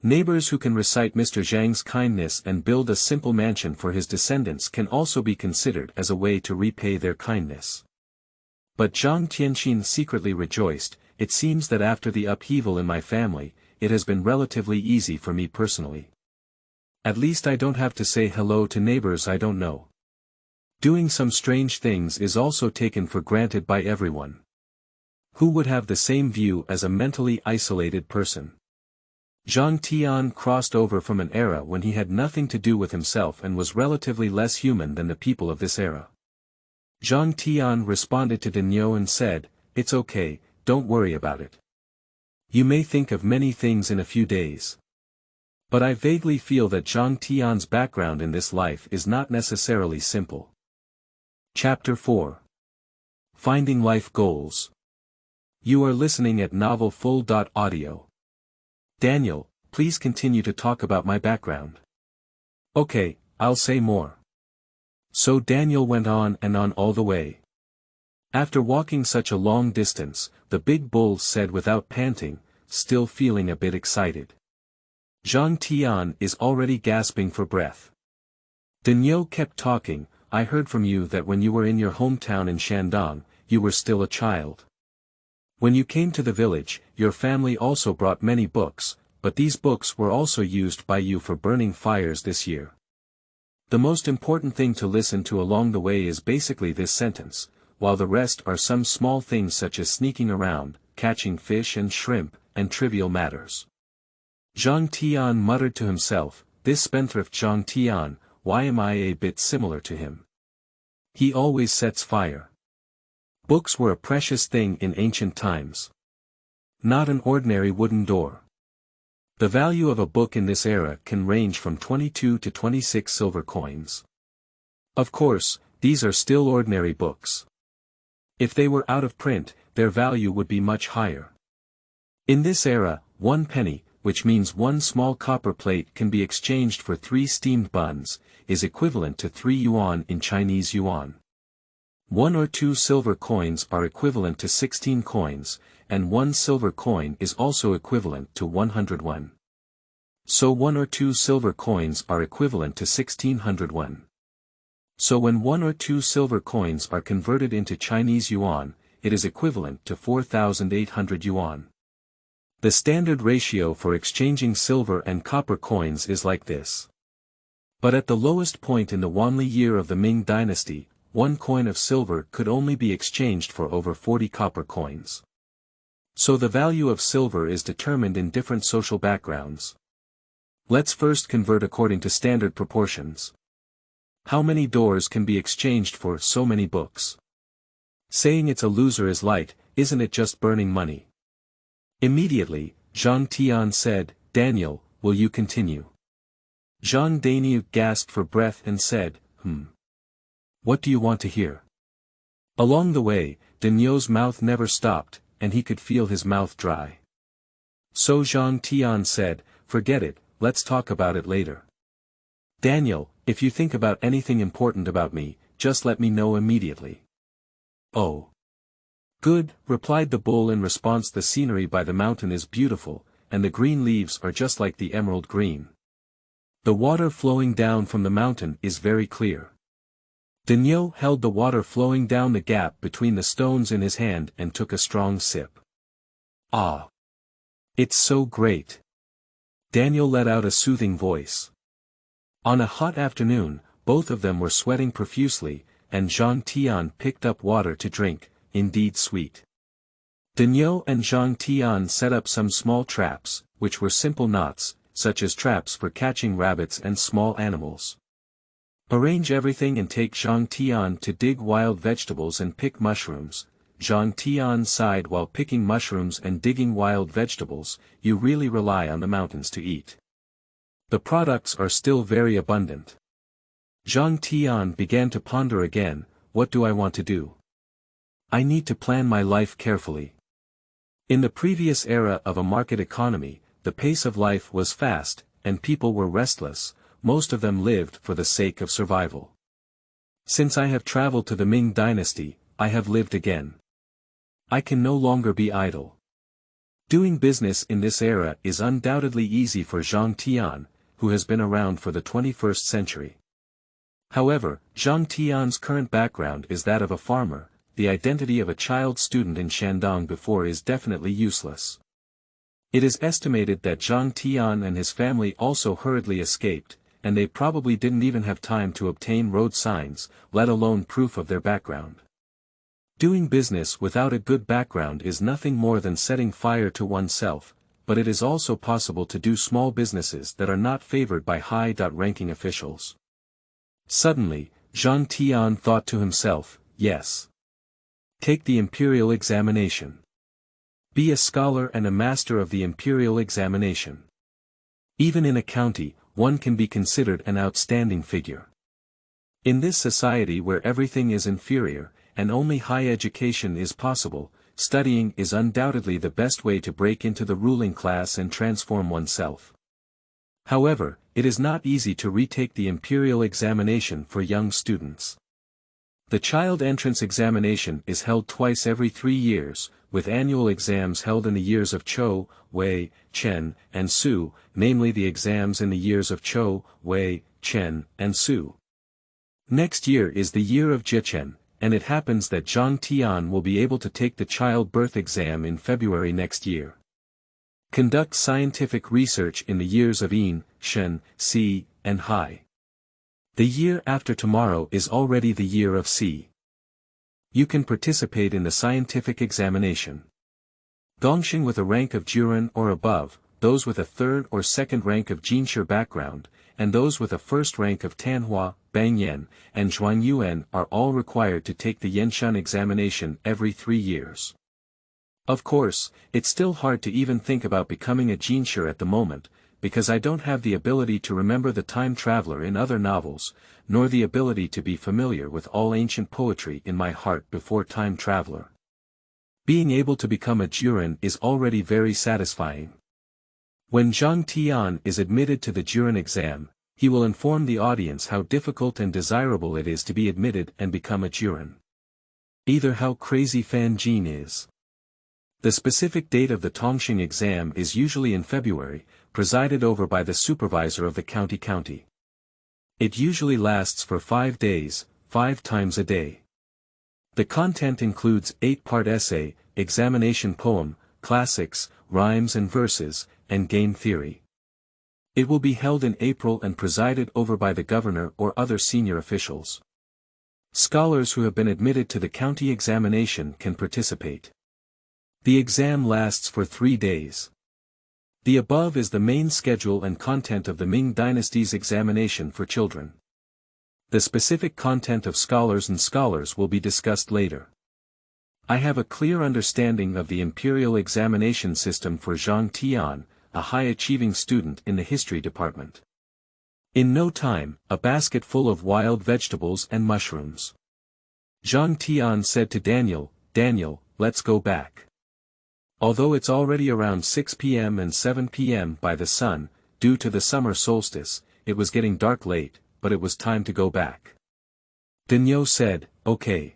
Neighbors who can recite Mr. Zhang's kindness and build a simple mansion for his descendants can also be considered as a way to repay their kindness." But Zhang Tianxin secretly rejoiced. "It seems that after the upheaval in my family, it has been relatively easy for me personally. At least I don't have to say hello to neighbors I don't know. Doing some strange things is also taken for granted by everyone. Who would have the same view as a mentally isolated person?" Zhang Tian crossed over from an era when he had nothing to do with himself and was relatively less human than the people of this era. Zhang Tian responded to Daniel and said, "It's okay, don't worry about it. You may think of many things in a few days. But I vaguely feel that Zhang Tian's background in this life is not necessarily simple." Chapter 4. Finding Life Goals. You are listening at novelfull.audio. Daniel, please continue to talk about my background. Okay, I'll say more. So Daniel went on and on all the way. After walking such a long distance, the big bull said without panting, still feeling a bit excited. Zhang Tian is already gasping for breath. Daniel kept talking. I heard from you that when you were in your hometown in Shandong, you were still a child. When you came to the village, your family also brought many books, but these books were also used by you for burning fires this year. The most important thing to listen to along the way is basically this sentence, while the rest are some small things such as sneaking around, catching fish and shrimp, and trivial matters. Zhang Tian muttered to himself, this spendthrift Zhang Tian, why am I a bit similar to him? He always sets fire. Books were a precious thing in ancient times. Not an ordinary wooden door. The value of a book in this era can range from 22 to 26 silver coins. Of course, these are still ordinary books. If they were out of print, their value would be much higher. In this era, 1 penny, which means 1 small copper plate can be exchanged for 3 steamed buns, is equivalent to 3 yuan in Chinese yuan. 1 or 2 silver coins are equivalent to 16 coins, and 1 silver coin is also equivalent to 100 won. So 1 or 2 silver coins are equivalent to 1600 won. So when 1 or 2 silver coins are converted into Chinese yuan, it is equivalent to 4,800 yuan. The standard ratio for exchanging silver and copper coins is like this. But at the lowest point in the Wanli year of the Ming Dynasty, 1 coin of silver could only be exchanged for over 40 copper coins. So the value of silver is determined in different social backgrounds. Let's first convert according to standard proportions. How many doors can be exchanged for so many books? Saying it's a loser is light, isn't it just burning money? Immediately, Zhang Tian said, Daniel, will you continue? Zhang Daniel gasped for breath and said, What do you want to hear? Along the way, Daniel's mouth never stopped, and he could feel his mouth dry. So Zhang Tian said, forget it, let's talk about it later. Daniel, if you think about anything important about me, just let me know immediately. Oh. Good, replied the bull in response. The scenery by the mountain is beautiful, and the green leaves are just like the emerald green. The water flowing down from the mountain is very clear. Daniel held the water flowing down the gap between the stones in his hand and took a strong sip. Ah! It's so great! Daniel let out a soothing voice. On a hot afternoon, both of them were sweating profusely, and Zhang Tian picked up water to drink, indeed sweet. Daniel and Zhang Tian set up some small traps, which were simple knots, such as traps for catching rabbits and small animals. Arrange everything and take Zhang Tian to dig wild vegetables and pick mushrooms. Zhang Tian sighed while picking mushrooms and digging wild vegetables. You really rely on the mountains to eat. The products are still very abundant. Zhang Tian began to ponder again, what do I want to do? I need to plan my life carefully. In the previous era of a market economy, the pace of life was fast, and people were restless. Most of them lived for the sake of survival. Since I have traveled to the Ming Dynasty, I have lived again. I can no longer be idle. Doing business in this era is undoubtedly easy for Zhang Tian, who has been around for the 21st century. However, Zhang Tian's current background is that of a farmer. The identity of a child student in Shandong before is definitely useless. It is estimated that Zhang Tian and his family also hurriedly escaped, and they probably didn't even have time to obtain road signs, let alone proof of their background. Doing business without a good background is nothing more than setting fire to oneself, but it is also possible to do small businesses that are not favored by high-ranking officials. Suddenly, Zhang Tian thought to himself, yes. Take the imperial examination. Be a scholar and a master of the imperial examination. Even in a county, one can be considered an outstanding figure. In this society where everything is inferior, and only high education is possible, studying is undoubtedly the best way to break into the ruling class and transform oneself. However, it is not easy to retake the imperial examination for young students. The child entrance examination is held twice every 3 years, with annual exams held in the years of Chou, Wei, Chen, and Su, namely the exams in the years of Chou, Wei, Chen, and Su. Next year is the year of Jichen, and it happens that Zhang Tian will be able to take the childbirth exam in February next year. Conduct scientific research in the years of Yin, Shen, Si, and Hai. The year after tomorrow is already the year of Si. You can participate in the scientific examination. Gongxing with a rank of Juren or above, those with a third or second rank of Jinshi background, and those with a first rank of Tanhua, Bangyan, and Zhuangyuan are all required to take the Yenshan examination every 3 years. Of course, it's still hard to even think about becoming a Jinshi at the moment, because I don't have the ability to remember the time traveler in other novels, nor the ability to be familiar with all ancient poetry in my heart before time traveler. Being able to become a Juren is already very satisfying. When Zhang Tian is admitted to the Juren exam, he will inform the audience how difficult and desirable it is to be admitted and become a Juren. Either how crazy Fan Jin is. The specific date of the Tongxing exam is usually in February, presided over by the supervisor of the county. It usually lasts for 5 days, 5 times a day. The content includes 8-part essay, examination poem, classics, rhymes and verses, and game theory. It will be held in April and presided over by the governor or other senior officials. Scholars who have been admitted to the county examination can participate. The exam lasts for 3 days. The above is the main schedule and content of the Ming Dynasty's examination for children. The specific content of scholars will be discussed later. I have a clear understanding of the imperial examination system for Zhang Tian, a high-achieving student in the history department. In no time, a basket full of wild vegetables and mushrooms. Zhang Tian said to Daniel, "Daniel, let's go back." Although it's already around 6 p.m. and 7 p.m. by the sun, due to the summer solstice, it was getting dark late, but it was time to go back. Daniel said, "Okay.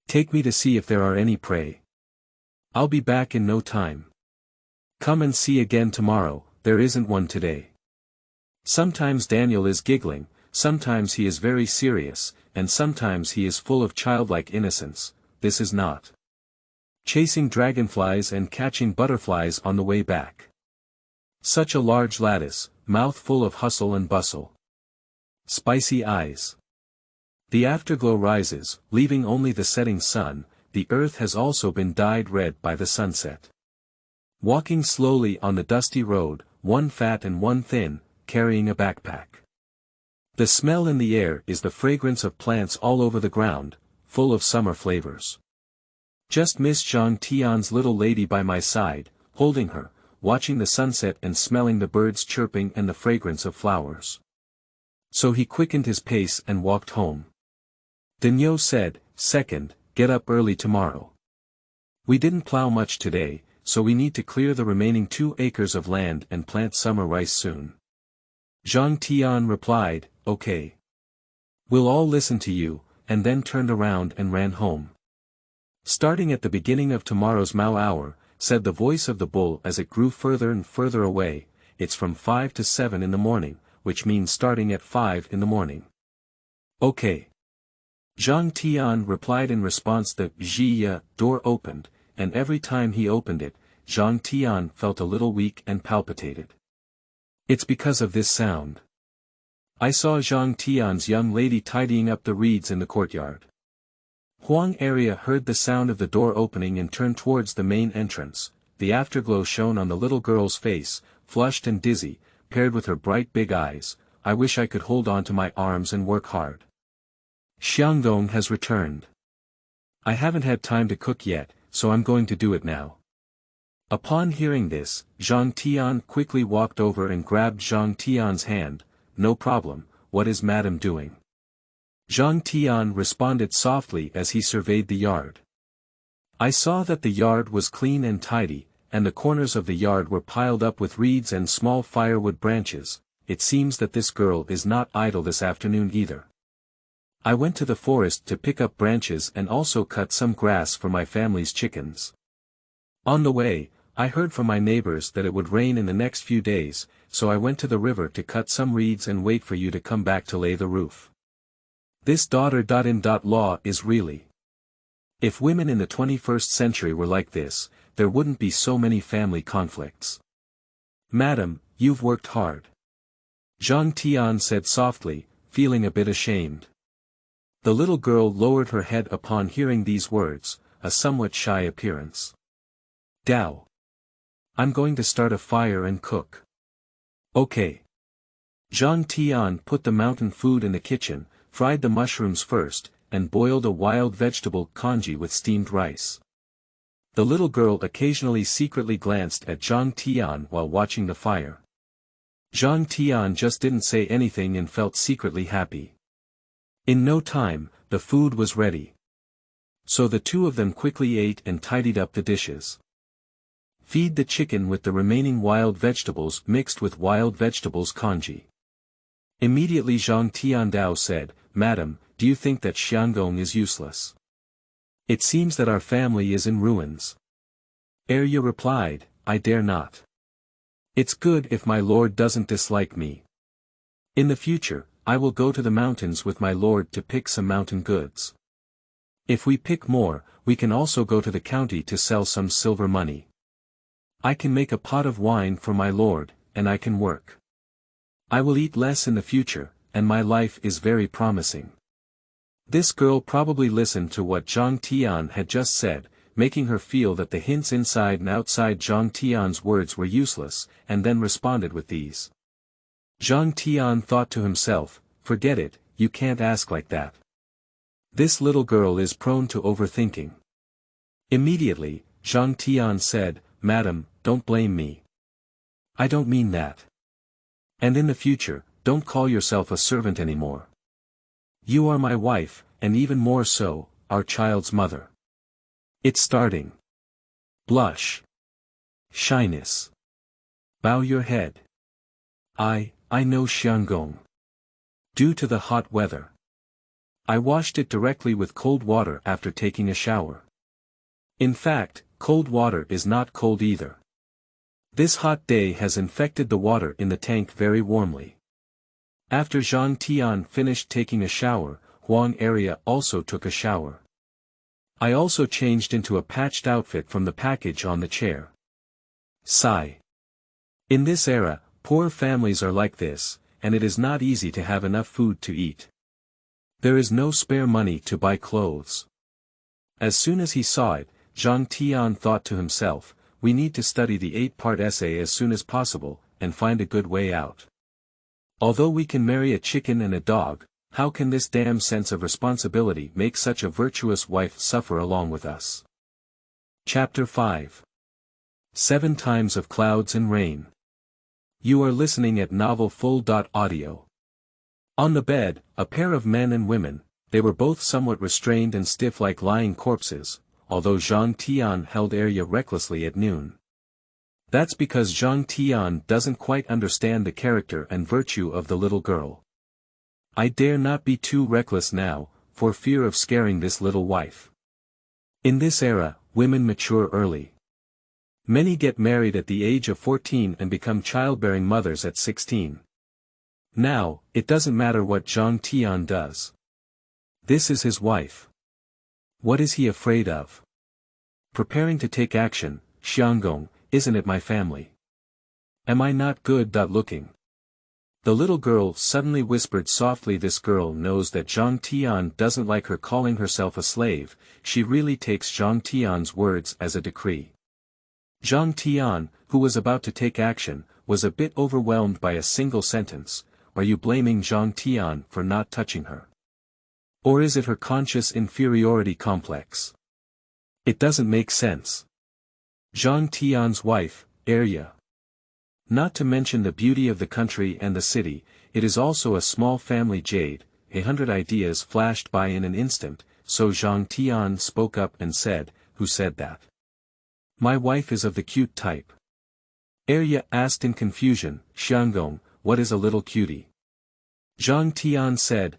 Take me to see if there are any prey. I'll be back in no time. Come and see again tomorrow, there isn't one today." Sometimes Daniel is giggling, sometimes he is very serious, and sometimes he is full of childlike innocence. This is not chasing dragonflies and catching butterflies on the way back. Such a large lattice, mouth full of hustle and bustle. Spicy eyes. The afterglow rises, leaving only the setting sun. The earth has also been dyed red by the sunset. Walking slowly on the dusty road, one fat and one thin, carrying a backpack. The smell in the air is the fragrance of plants all over the ground, full of summer flavors. Just miss Zhang Tian's little lady by my side, holding her, watching the sunset and smelling the birds chirping and the fragrance of flowers. So he quickened his pace and walked home. Daniel said, "Second, get up early tomorrow. We didn't plow much today, so we need to clear the remaining 2 acres of land and plant summer rice soon." Zhang Tian replied, "Okay. We'll all listen to you," and then turned around and ran home. "Starting at the beginning of tomorrow's Mao hour," said the voice of the bull as it grew further and further away, "it's from 5 to 7 in the morning, which means starting at 5 in the morning." "Okay." Zhang Tian replied. In response the Zhiya door opened, and every time he opened it, Zhang Tian felt a little weak and palpitated. It's because of this sound. I saw Zhang Tian's young lady tidying up the reeds in the courtyard. Huang area heard the sound of the door opening and turned towards the main entrance. The afterglow shone on the little girl's face, flushed and dizzy, paired with her bright big eyes. "I wish I could hold on to my arms and work hard. Xiangdong has returned. I haven't had time to cook yet, so I'm going to do it now." Upon hearing this, Zhang Tian quickly walked over and grabbed Zhang Tian's hand. "No problem, what is madam doing?" Zhang Tian responded softly as he surveyed the yard. "I saw that the yard was clean and tidy, and the corners of the yard were piled up with reeds and small firewood branches. It seems that this girl is not idle this afternoon either. I went to the forest to pick up branches and also cut some grass for my family's chickens. On the way, I heard from my neighbors that it would rain in the next few days, so I went to the river to cut some reeds and wait for you to come back to lay the roof." This daughter-in-law is really. If women in the 21st century were like this, there wouldn't be so many family conflicts. Madam, you've worked hard. Zhang Tian said softly, feeling a bit ashamed. The little girl lowered her head upon hearing these words, a somewhat shy appearance. Dao. I'm going to start a fire and cook. Okay. Zhang Tian put the mountain food in the kitchen, fried the mushrooms first, and boiled a wild vegetable congee with steamed rice. The little girl occasionally secretly glanced at Zhang Tian while watching the fire. Zhang Tian just didn't say anything and felt secretly happy. In no time, the food was ready. So the two of them quickly ate and tidied up the dishes. Feed the chicken with the remaining wild vegetables mixed with wild vegetables congee. Immediately Zhang Tiandao said, Madam, do you think that Xiangong is useless? It seems that our family is in ruins. Arya replied, I dare not. It's good if my lord doesn't dislike me. In the future, I will go to the mountains with my lord to pick some mountain goods. If we pick more, we can also go to the county to sell some silver money. I can make a pot of wine for my lord, and I can work. I will eat less in the future, and my life is very promising. This girl probably listened to what Zhang Tian had just said, making her feel that the hints inside and outside Zhang Tian's words were useless, and then responded with these. Zhang Tian thought to himself, forget it, you can't ask like that. This little girl is prone to overthinking. Immediately, Zhang Tian said, Madam, don't blame me. I don't mean that. And in the future, don't call yourself a servant anymore. You are my wife, and even more so, our child's mother. It's starting. Blush. Shyness. Bow your head. I know Xiangong. Due to the hot weather. I washed it directly with cold water after taking a shower. In fact, cold water is not cold either. This hot day has infected the water in the tank very warmly. After Zhang Tian finished taking a shower, Huang Arya also took a shower. I also changed into a patched outfit from the package on the chair. Sigh. In this era, poor families are like this, and it is not easy to have enough food to eat. There is no spare money to buy clothes. As soon as he saw it, Zhang Tian thought to himself, we need to study the 8-part essay as soon as possible, and find a good way out. Although we can marry a chicken and a dog, how can this damn sense of responsibility make such a virtuous wife suffer along with us? Chapter 5. 7 Times of Clouds and Rain. You are listening at novelfull.audio. On the bed, a pair of men and women, they were both somewhat restrained and stiff like lying corpses, although Zhang Tian held Arya recklessly at noon. That's because Zhang Tian doesn't quite understand the character and virtue of the little girl. I dare not be too reckless now, for fear of scaring this little wife. In this era, women mature early. Many get married at the age of 14 and become childbearing mothers at 16. Now, it doesn't matter what Zhang Tian does. This is his wife. What is he afraid of? Preparing to take action, Xiangong, isn't it my family? Am I not good looking? The little girl suddenly whispered softly. This girl knows that Zhang Tian doesn't like her calling herself a slave, she really takes Zhang Tian's words as a decree. Zhang Tian, who was about to take action, was a bit overwhelmed by a single sentence. Are you blaming Zhang Tian for not touching her? Or is it her conscious inferiority complex? It doesn't make sense. Zhang Tian's wife, Arya. Not to mention the beauty of the country and the city, it is also a small family jade. 100 ideas flashed by in an instant, so Zhang Tian spoke up and said, who said that? My wife is of the cute type. Arya asked in confusion, Xiangong, what is a little cutie? Zhang Tian said,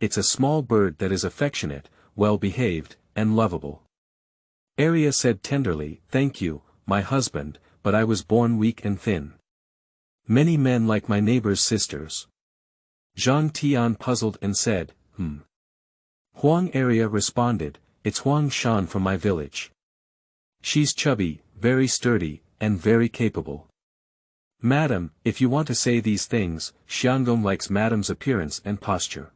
it's a small bird that is affectionate, well-behaved, and lovable. Arya said tenderly, thank you, my husband, but I was born weak and thin. Many men like my neighbor's sisters. Zhang Tian puzzled and said, Huang Area responded, "It's Huang Shan from my village. She's chubby, very sturdy, and very capable." "Madam, if you want to say these things, Xiangong likes madam's appearance and posture."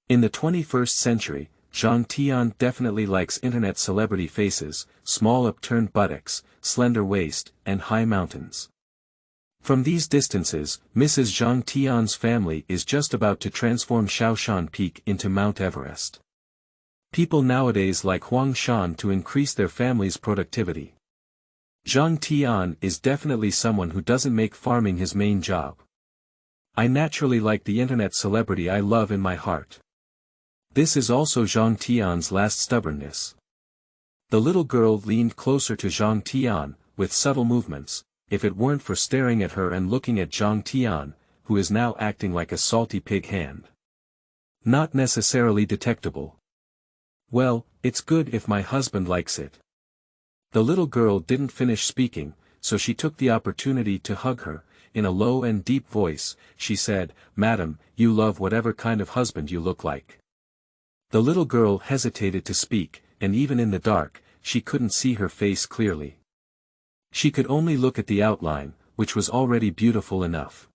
In the 21st century, Zhang Tian definitely likes internet celebrity faces, small upturned buttocks, slender waist, and high mountains. From these distances, Mrs. Zhang Tian's family is just about to transform Shaoshan Peak into Mount Everest. People nowadays like Huang Shan to increase their family's productivity. Zhang Tian is definitely someone who doesn't make farming his main job. I naturally like the internet celebrity I love in my heart. This is also Zhang Tian's last stubbornness. The little girl leaned closer to Zhang Tian, with subtle movements, if it weren't for staring at her and looking at Zhang Tian, who is now acting like a salty pig hand. Not necessarily detectable. "Well, it's good if my husband likes it." The little girl didn't finish speaking, so she took the opportunity to hug her. In a low and deep voice, she said, "Madam, you love whatever kind of husband you look like." The little girl hesitated to speak, and even in the dark, she couldn't see her face clearly. She could only look at the outline, which was already beautiful enough.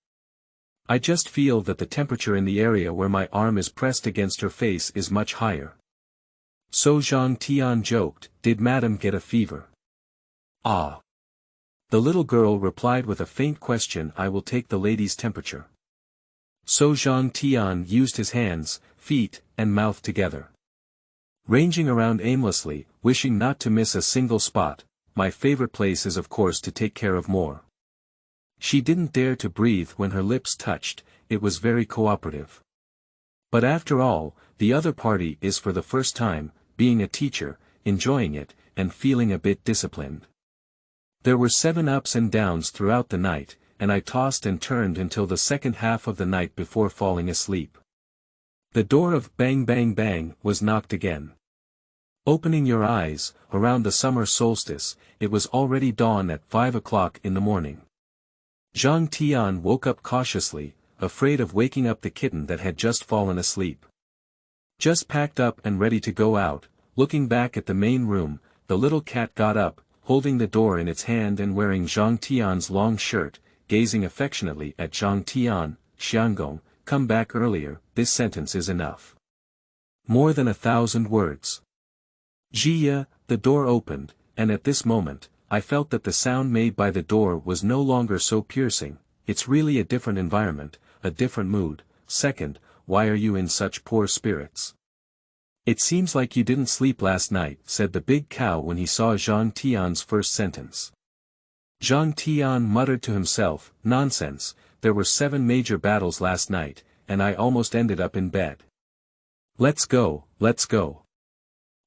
"I just feel that the temperature in the area where my arm is pressed against her face is much higher." So Zhang Tian joked, "Did madam get a fever?" "Ah." The little girl replied with a faint question, "I will take the lady's temperature." So Zhang Tian used his hands, feet, and mouth together. Ranging around aimlessly, wishing not to miss a single spot. My favorite place is of course to take care of more. She didn't dare to breathe when her lips touched, it was very cooperative. But after all, the other party is for the first time, being a teacher, enjoying it, and feeling a bit disciplined. There were 7 ups and downs throughout the night, and I tossed and turned until the second half of the night before falling asleep. The door of Bang Bang Bang was knocked again. Opening your eyes, around the summer solstice, it was already dawn at 5 o'clock in the morning. Zhang Tian woke up cautiously, afraid of waking up the kitten that had just fallen asleep. Just packed up and ready to go out, looking back at the main room, the little cat got up, holding the door in its hand and wearing Zhang Tian's long shirt, gazing affectionately at Zhang Tian. "Xiangong, come back earlier, this sentence is enough. More than 1,000 words." Jia, the door opened, and at this moment, I felt that the sound made by the door was no longer so piercing. It's really a different environment, a different mood. "Second, why are you in such poor spirits? It seems like you didn't sleep last night," said the big cow when he saw Zhang Tian's first sentence. Zhang Tian muttered to himself, "Nonsense, there were 7 major battles last night, and I almost ended up in bed. Let's go, let's go.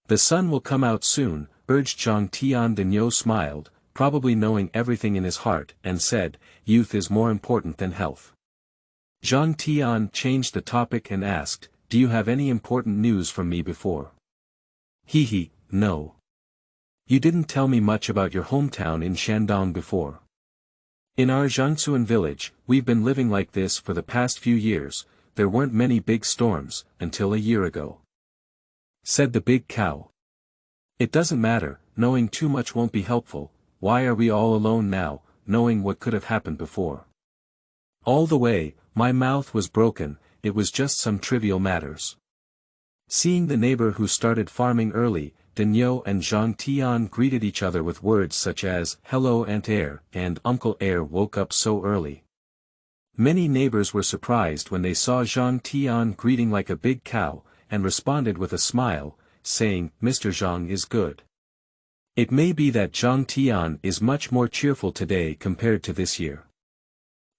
The sun will come out soon," urged Zhang Tian. Dinyo smiled, probably knowing everything in his heart, and said, "Youth is more important than health." Zhang Tian changed the topic and asked, "Do you have any important news from me before?" "Hee, no. You didn't tell me much about your hometown in Shandong before. In our Jiangsuan village, we've been living like this for the past few years. There weren't many big storms, until a year ago," said the big cow. "It doesn't matter, knowing too much won't be helpful. Why are we all alone now, knowing what could have happened before? All the way, my mouth was broken, it was just some trivial matters." Seeing the neighbor who started farming early, Dinyo and Zhang Tian greeted each other with words such as, "Hello Aunt Air," and "Uncle Air woke up so early." Many neighbors were surprised when they saw Zhang Tian greeting like a big cow, and responded with a smile, saying, "Mr. Zhang is good." It may be that Zhang Tian is much more cheerful today compared to this year.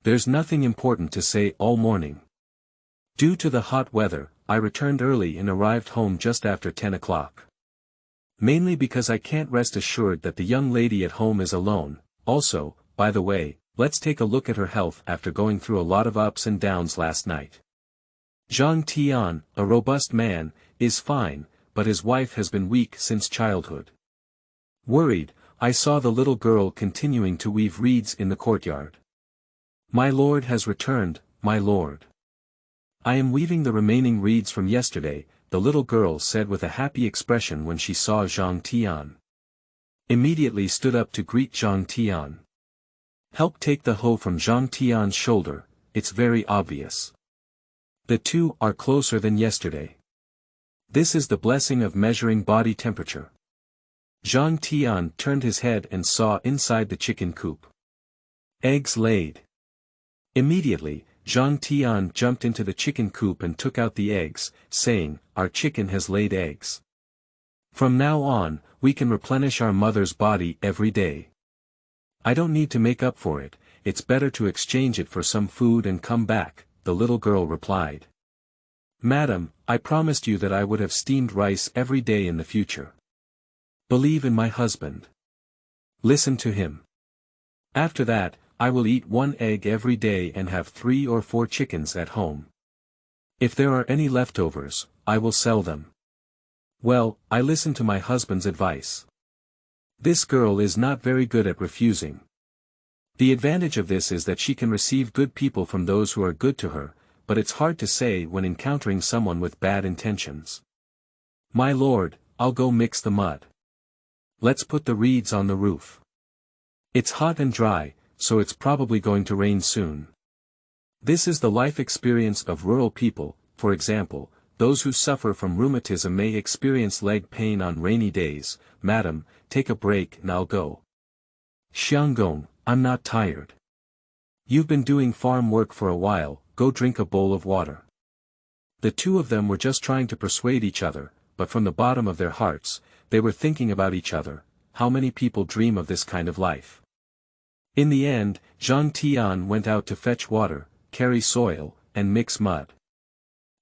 There's nothing important to say all morning. Due to the hot weather, I returned early and arrived home just after 10 o'clock. Mainly because I can't rest assured that the young lady at home is alone. Also, by the way, let's take a look at her health after going through a lot of ups and downs last night. Zhang Tian, a robust man, is fine, but his wife has been weak since childhood. Worried, I saw the little girl continuing to weave reeds in the courtyard. "My lord has returned, my lord. I am weaving the remaining reeds from yesterday," the little girl said with a happy expression when she saw Zhang Tian. Immediately stood up to greet Zhang Tian. Help take the hoe from Zhang Tian's shoulder, it's very obvious. The two are closer than yesterday. This is the blessing of measuring body temperature. Zhang Tian turned his head and saw inside the chicken coop. Eggs laid. Immediately, Zhang Tian jumped into the chicken coop and took out the eggs, saying, "Our chicken has laid eggs. From now on, we can replenish our mother's body every day. I don't need to make up for it, it's better to exchange it for some food and come back," the little girl replied. "Madam, I promised you that I would have steamed rice every day in the future. Believe in my husband. Listen to him. After that, I will eat 1 egg every day and have 3 or 4 chickens at home. If there are any leftovers, I will sell them. Well, I listen to my husband's advice." This girl is not very good at refusing. The advantage of this is that she can receive good people from those who are good to her, but it's hard to say when encountering someone with bad intentions. "My lord, I'll go mix the mud. Let's put the reeds on the roof. It's hot and dry, so it's probably going to rain soon." This is the life experience of rural people. For example, those who suffer from rheumatism may experience leg pain on rainy days. "Madam, take a break and I'll go." "Xianggong, I'm not tired. You've been doing farm work for a while, go drink a bowl of water." The two of them were just trying to persuade each other, but from the bottom of their hearts, they were thinking about each other. How many people dream of this kind of life? In the end, Zhang Tian went out to fetch water, carry soil, and mix mud.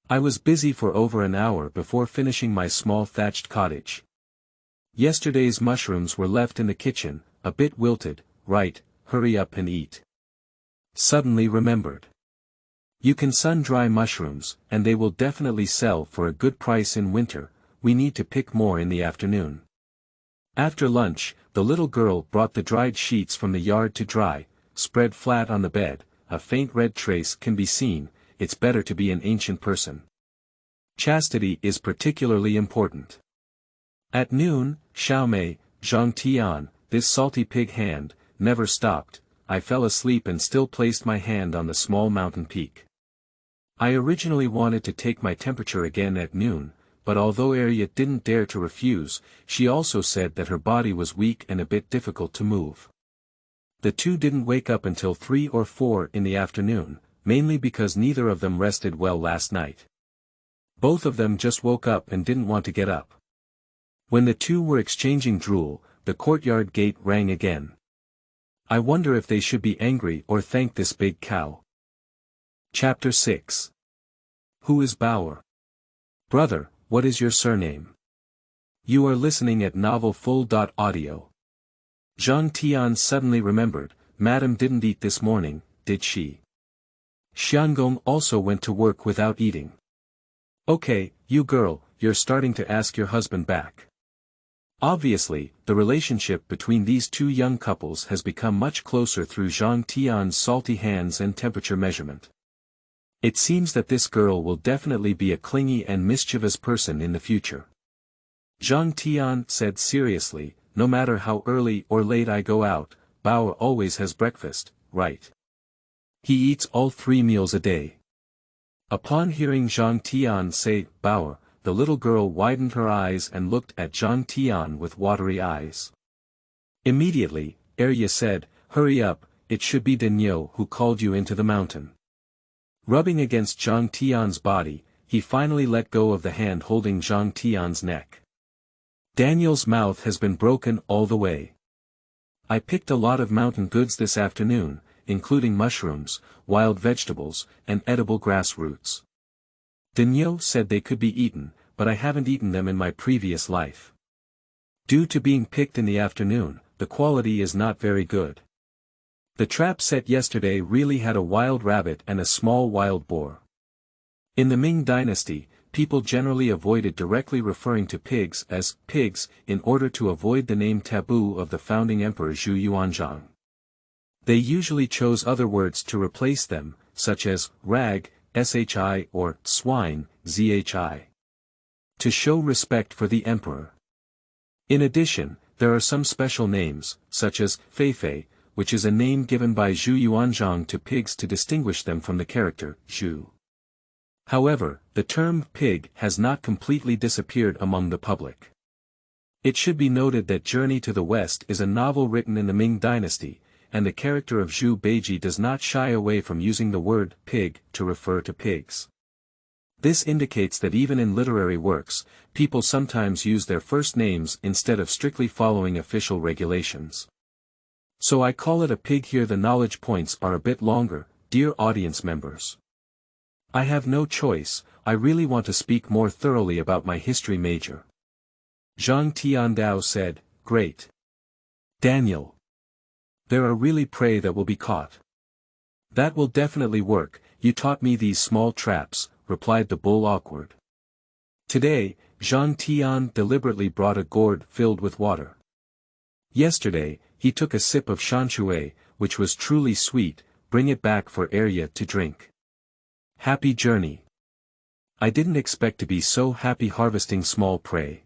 "I was busy for over an hour before finishing my small thatched cottage. Yesterday's mushrooms were left in the kitchen, a bit wilted. Right, hurry up and eat." Suddenly remembered. "You can sun-dry mushrooms, and they will definitely sell for a good price in winter. We need to pick more in the afternoon." After lunch, the little girl brought the dried sheets from the yard to dry, spread flat on the bed. A faint red trace can be seen. It's better to be an ancient person. Chastity is particularly important. At noon, Xiaomei, Zhang Tian, this salty pig hand, never stopped. I fell asleep and still placed my hand on the small mountain peak. I originally wanted to take my temperature again at noon, but although Arya didn't dare to refuse, she also said that her body was weak and a bit difficult to move. The two didn't wake up until 3 or 4 in the afternoon, mainly because neither of them rested well last night. Both of them just woke up and didn't want to get up. When the two were exchanging drool, the courtyard gate rang again. I wonder if they should be angry or thank this big cow. Chapter 6. Who is Bao'er? Brother, what is your surname? You are listening at novelfull.audio. Zhang Tian suddenly remembered, "Madam didn't eat this morning, did she?" Xianggong also went to work without eating. "Okay, you girl, you're starting to ask your husband back." Obviously, the relationship between these two young couples has become much closer through Zhang Tian's salty hands and temperature measurement. It seems that this girl will definitely be a clingy and mischievous person in the future. Zhang Tian said seriously, "No matter how early or late I go out, Bao'er always has breakfast, right? He eats all 3 meals a day." Upon hearing Zhang Tian say, "Bao'er," the little girl widened her eyes and looked at Zhang Tian with watery eyes. Immediately, Arya said, "Hurry up, it should be Daniel who called you into the mountain." Rubbing against Zhang Tian's body, he finally let go of the hand holding Zhang Tian's neck. "Daniel's mouth has been broken all the way. I picked a lot of mountain goods this afternoon, including mushrooms, wild vegetables, and edible grass roots. Daniel said they could be eaten, but I haven't eaten them in my previous life. Due to being picked in the afternoon, the quality is not very good. The trap set yesterday really had a wild rabbit and a small wild boar." In the Ming Dynasty, people generally avoided directly referring to pigs as pigs in order to avoid the name taboo of the founding emperor Zhu Yuanzhang. They usually chose other words to replace them, such as rag, shi, or swine, zhi. To show respect for the emperor. In addition, there are some special names, such as Feifei, which is a name given by Zhu Yuanzhang to pigs to distinguish them from the character Zhu. However, the term pig has not completely disappeared among the public. It should be noted that Journey to the West is a novel written in the Ming Dynasty, and the character of Zhu Beiji does not shy away from using the word pig to refer to pigs. This indicates that even in literary works, people sometimes use their first names instead of strictly following official regulations. So I call it a pig here. The knowledge points are a bit longer, dear audience members. I have no choice, I really want to speak more thoroughly about my history major. Zhang Tiandao said, great. Daniel. There are really prey that will be caught. That will definitely work, you taught me these small traps, replied the bull awkward. Today, Zhang Tian deliberately brought a gourd filled with water. Yesterday, he took a sip of shanshui, which was truly sweet, bring it back for Arya to drink. Happy journey. I didn't expect to be so happy harvesting small prey.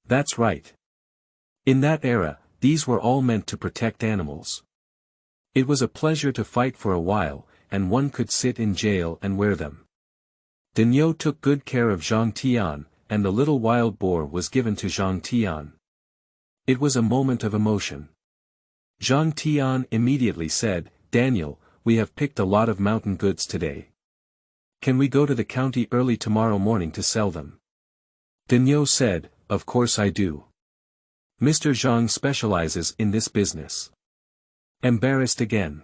That's right. In that era, these were all meant to protect animals. It was a pleasure to fight for a while, and one could sit in jail and wear them. Daniel took good care of Zhang Tian, and the little wild boar was given to Zhang Tian. It was a moment of emotion. Zhang Tian immediately said, Daniel, we have picked a lot of mountain goods today. Can we go to the county early tomorrow morning to sell them? Daniel said, of course I do. Mr. Zhang specializes in this business. Embarrassed again.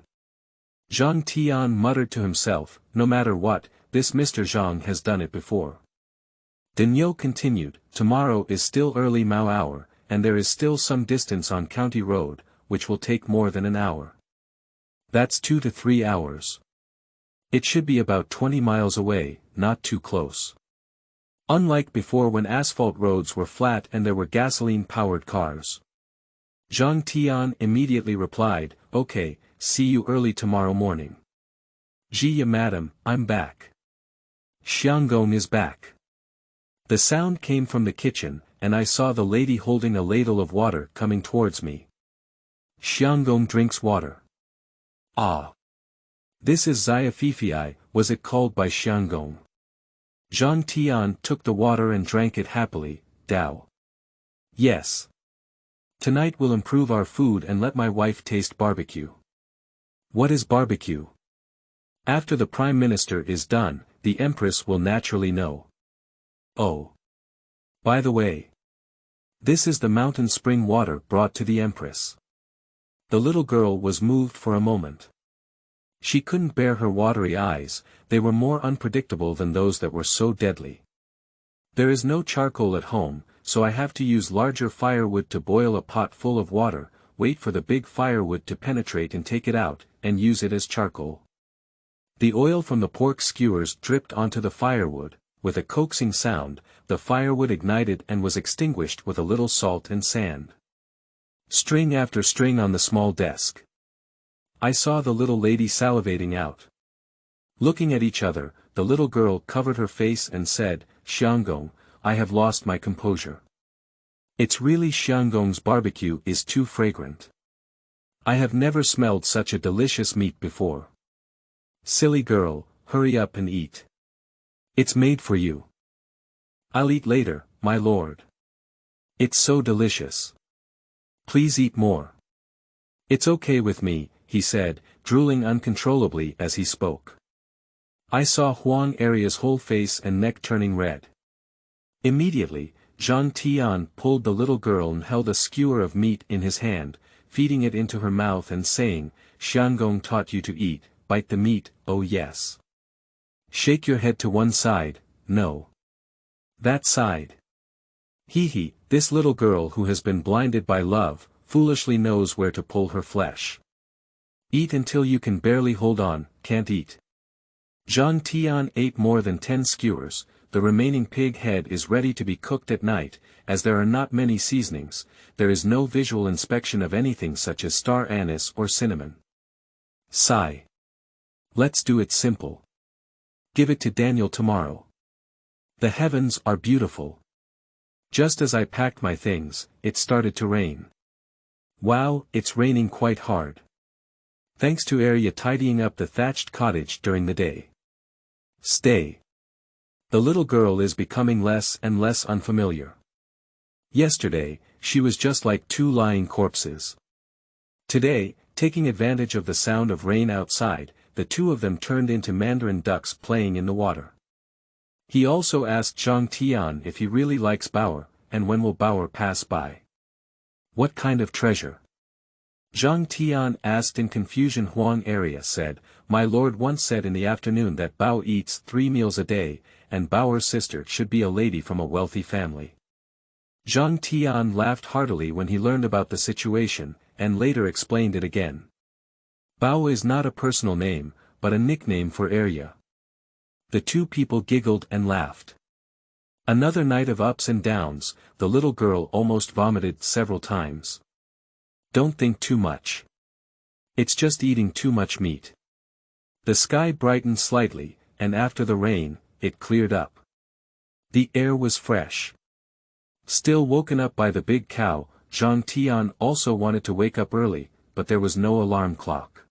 Zhang Tian muttered to himself, no matter what, this Mr. Zhang has done it before. Daniel continued, tomorrow is still early Mao hour, and there is still some distance on County Road, which will take more than an hour. That's 2 to 3 hours. It should be about 20 miles away, not too close. Unlike before when asphalt roads were flat and there were gasoline-powered cars. Zhang Tian immediately replied, okay, see you early tomorrow morning. Jiya madam, I'm back. Xianggong is back. The sound came from the kitchen, and I saw the lady holding a ladle of water coming towards me. Xianggong drinks water. Ah. This is Xiafifei, was it called by Xianggong? Zhang Tian took the water and drank it happily, Dao. Yes. Tonight we'll improve our food and let my wife taste barbecue. What is barbecue? After the Prime Minister is done, the Empress will naturally know. Oh. By the way. This is the mountain spring water brought to the Empress. The little girl was moved for a moment. She couldn't bear her watery eyes, they were more unpredictable than those that were so deadly. There is no charcoal at home, so I have to use larger firewood to boil a pot full of water, wait for the big firewood to penetrate and take it out, and use it as charcoal. The oil from the pork skewers dripped onto the firewood, with a coaxing sound, the firewood ignited and was extinguished with a little salt and sand. String after string on the small desk. I saw the little lady salivating out. Looking at each other, the little girl covered her face and said, Xianggong, I have lost my composure. It's really Xianggong's barbecue is too fragrant. I have never smelled such a delicious meat before. Silly girl, hurry up and eat. It's made for you. I'll eat later, my lord. It's so delicious. Please eat more. It's okay with me, he said, drooling uncontrollably as he spoke. I saw Huang Aria's whole face and neck turning red. Immediately, Zhang Tian pulled the little girl and held a skewer of meat in his hand, feeding it into her mouth and saying, Xianggong taught you to eat, bite the meat, oh yes. Shake your head to one side, no. That side. Hee, this little girl who has been blinded by love, foolishly knows where to pull her flesh. Eat until you can barely hold on, can't eat. Zhang Tian ate more than 10 skewers, the remaining pig head is ready to be cooked at night, as there are not many seasonings, there is no visual inspection of anything such as star anise or cinnamon. Sigh. Let's do it simple. Give it to Daniel tomorrow. The heavens are beautiful. Just as I packed my things, it started to rain. Wow, it's raining quite hard. Thanks to Arya tidying up the thatched cottage during the day. Stay. The little girl is becoming less and less unfamiliar. Yesterday, she was just like two lying corpses. Today, taking advantage of the sound of rain outside, the two of them turned into mandarin ducks playing in the water. He also asked Zhang Tian if he really likes Bao'er, and when will Bao'er pass by. What kind of treasure? Zhang Tian asked in confusion. Huang Arya said, my lord once said in the afternoon that Bao eats 3 meals a day, and Bao'er's sister should be a lady from a wealthy family. Zhang Tian laughed heartily when he learned about the situation, and later explained it again. Bao is not a personal name, but a nickname for Arya. The two people giggled and laughed. Another night of ups and downs, the little girl almost vomited several times. Don't think too much. It's just eating too much meat. The sky brightened slightly, and after the rain, it cleared up. The air was fresh. Still woken up by the big cow, Zhang Tian also wanted to wake up early, but there was no alarm clock.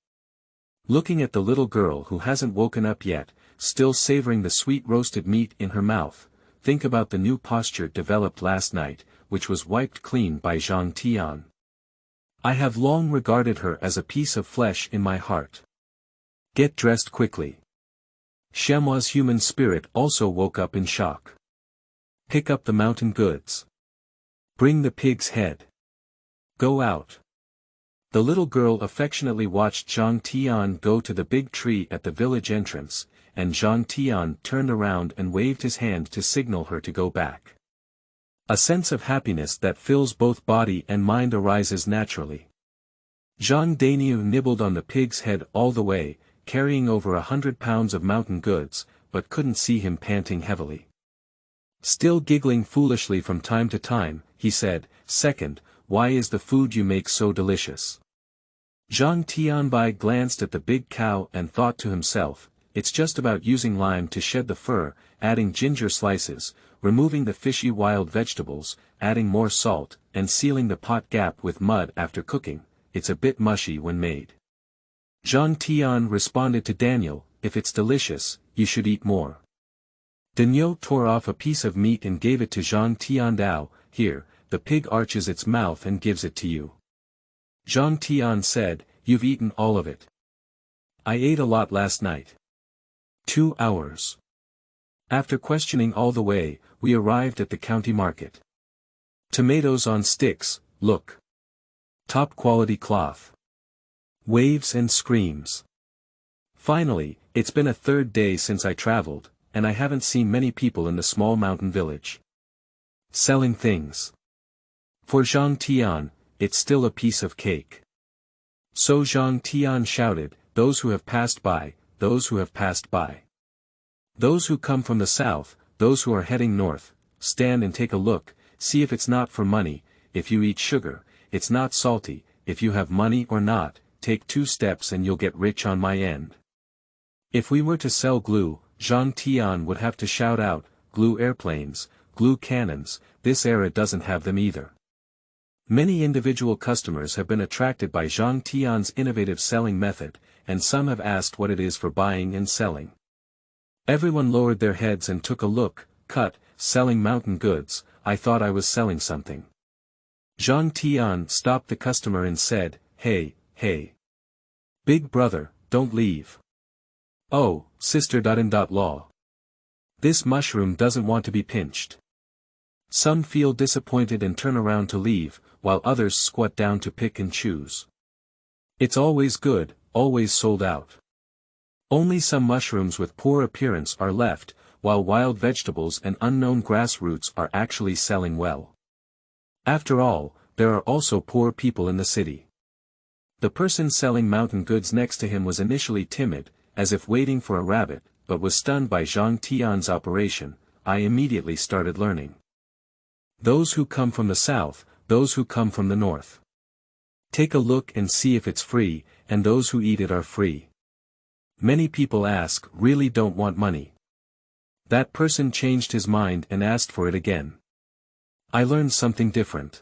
Looking at the little girl who hasn't woken up yet, still savoring the sweet roasted meat in her mouth, think about the new posture developed last night, which was wiped clean by Zhang Tian. I have long regarded her as a piece of flesh in my heart. Get dressed quickly. Shemua's human spirit also woke up in shock. Pick up the mountain goods. Bring the pig's head. Go out. The little girl affectionately watched Zhang Tian go to the big tree at the village entrance, and Zhang Tian turned around and waved his hand to signal her to go back. A sense of happiness that fills both body and mind arises naturally. Zhang Daniu nibbled on the pig's head all the way, carrying over 100 pounds of mountain goods, but couldn't see him panting heavily. Still giggling foolishly from time to time, he said, "Second, why is the food you make so delicious?" Zhang Tianbai glanced at the big cow and thought to himself, it's just about using lime to shed the fur, adding ginger slices, removing the fishy wild vegetables, adding more salt, and sealing the pot gap with mud after cooking. It's a bit mushy when made. Zhang Tian responded to Daniel, if it's delicious, you should eat more. Daniel tore off a piece of meat and gave it to Zhang Tiandao, here, the pig arches its mouth and gives it to you. Zhang Tian said, you've eaten all of it. I ate a lot last night. 2 hours. After questioning all the way, we arrived at the county market. Tomatoes on sticks, look. Top quality cloth. Waves and screams. Finally, it's been a third day since I traveled, and I haven't seen many people in the small mountain village. Selling things. For Zhang Tian, it's still a piece of cake. So Zhang Tian shouted, those who have passed by, those who have passed by. Those who come from the south, those who are heading north, stand and take a look, see if it's not for money, if you eat sugar, it's not salty, if you have money or not, take 2 steps and you'll get rich on my end. If we were to sell glue, Zhang Tian would have to shout out, glue airplanes, glue cannons, this era doesn't have them either. Many individual customers have been attracted by Zhang Tian's innovative selling method, and some have asked what it is for buying and selling. Everyone lowered their heads and took a look, cut, selling mountain goods, I thought I was selling something. Zhang Tian stopped the customer and said, hey, hey. Big brother, don't leave. Oh, sister. Law. This mushroom doesn't want to be pinched. Some feel disappointed and turn around to leave, while others squat down to pick and choose. It's always good, always sold out. Only some mushrooms with poor appearance are left, while wild vegetables and unknown grass roots are actually selling well. After all, there are also poor people in the city. The person selling mountain goods next to him was initially timid, as if waiting for a rabbit, but was stunned by Zhang Tian's operation. I immediately started learning. Those who come from the south, those who come from the north. Take a look and see if it's free, and those who eat it are free. Many people ask, really don't want money. That person changed his mind and asked for it again. I learned something different.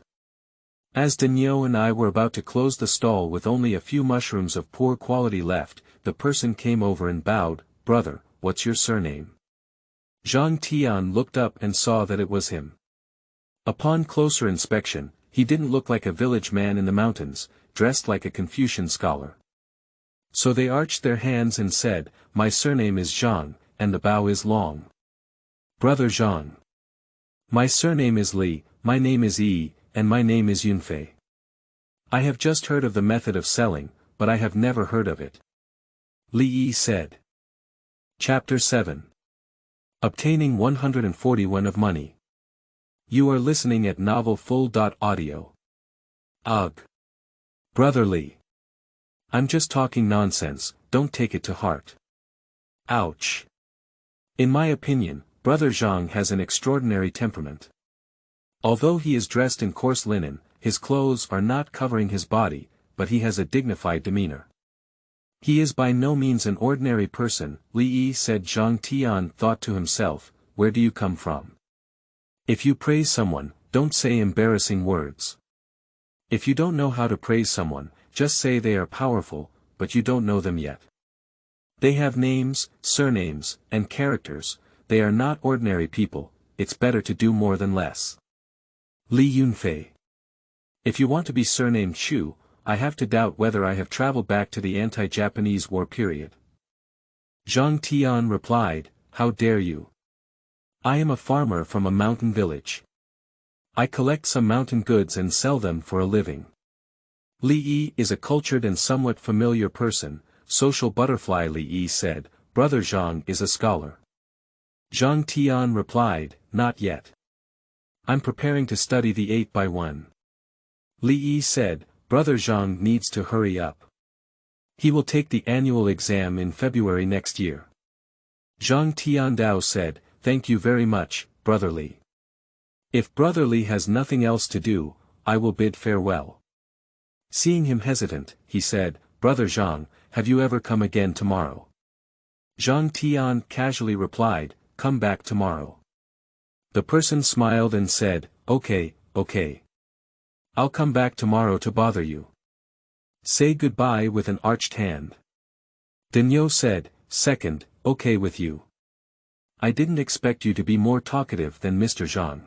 As Daniel and I were about to close the stall with only a few mushrooms of poor quality left, the person came over and bowed. Brother, what's your surname? Zhang Tian looked up and saw that it was him. Upon closer inspection, he didn't look like a village man in the mountains, dressed like a Confucian scholar. So they arched their hands and said, my surname is Zhang, and the bow is long. Brother Zhang. My surname is Li, my name is Yi, and my name is Yunfei. I have just heard of the method of selling, but I have never heard of it. Li Yi said. Chapter 7. Obtaining 141 of money. You are listening at novelfull.audio. Ugh. Brother Li. I'm just talking nonsense, don't take it to heart. Ouch. In my opinion, Brother Zhang has an extraordinary temperament. Although he is dressed in coarse linen, his clothes are not covering his body, but he has a dignified demeanor. He is by no means an ordinary person, Li Yi said. Zhang Tian thought to himself, where do you come from? If you praise someone, don't say embarrassing words. If you don't know how to praise someone, just say they are powerful, but you don't know them yet. They have names, surnames, and characters, they are not ordinary people, it's better to do more than less. Li Yunfei. If you want to be surnamed Chu, I have to doubt whether I have traveled back to the anti-Japanese war period. Zhang Tian replied, how dare you? I am a farmer from a mountain village. I collect some mountain goods and sell them for a living. Li Yi is a cultured and somewhat familiar person, social butterfly. Li Yi said, Brother Zhang is a scholar. Zhang Tian replied, not yet. I'm preparing to study the 8x1. Li Yi said, Brother Zhang needs to hurry up. He will take the annual exam in February next year. Zhang Tiandao said, thank you very much, Brother Li. If Brother Li has nothing else to do, I will bid farewell. Seeing him hesitant, he said, Brother Zhang, have you ever come again tomorrow? Zhang Tian casually replied, come back tomorrow. The person smiled and said, okay, okay. I'll come back tomorrow to bother you. Say goodbye with an arched hand. Daniel said, second, okay with you. I didn't expect you to be more talkative than Mr. Zhang.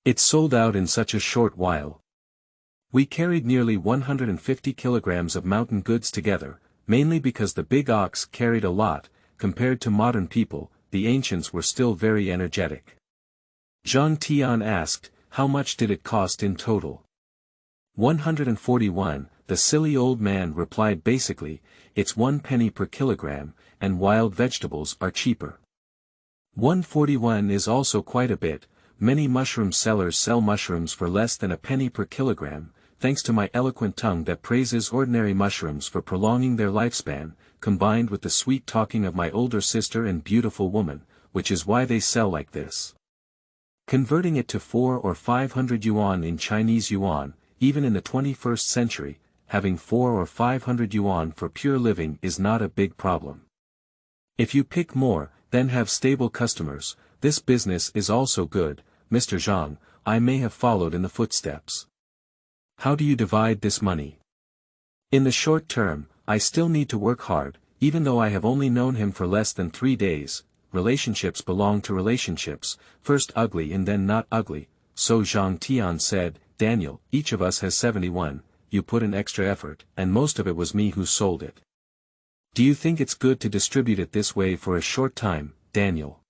It's sold out in such a short while. We carried nearly 150 kilograms of mountain goods together, mainly because the big ox carried a lot. Compared to modern people, the ancients were still very energetic. Zhang Tian asked, how much did it cost in total? 141, the silly old man replied. Basically, it's 1 penny per kilogram, and wild vegetables are cheaper. 141 is also quite a bit. Many mushroom sellers sell mushrooms for less than a penny per kilogram, thanks to my eloquent tongue that praises ordinary mushrooms for prolonging their lifespan, combined with the sweet talking of my older sister and beautiful woman, which is why they sell like this. Converting it to 400 or 500 yuan in Chinese yuan, even in the 21st century, having 400 or 500 yuan for pure living is not a big problem. If you pick more, then have stable customers. This business is also good, Mr. Zhang, I may have followed in the footsteps. How do you divide this money? In the short term, I still need to work hard, even though I have only known him for less than 3 days. Relationships belong to relationships, first ugly and then not ugly, so Zhang Tian said, Daniel, each of us has 71, you put in extra effort, and most of it was me who sold it. Do you think it's good to distribute it this way for a short time, Daniel?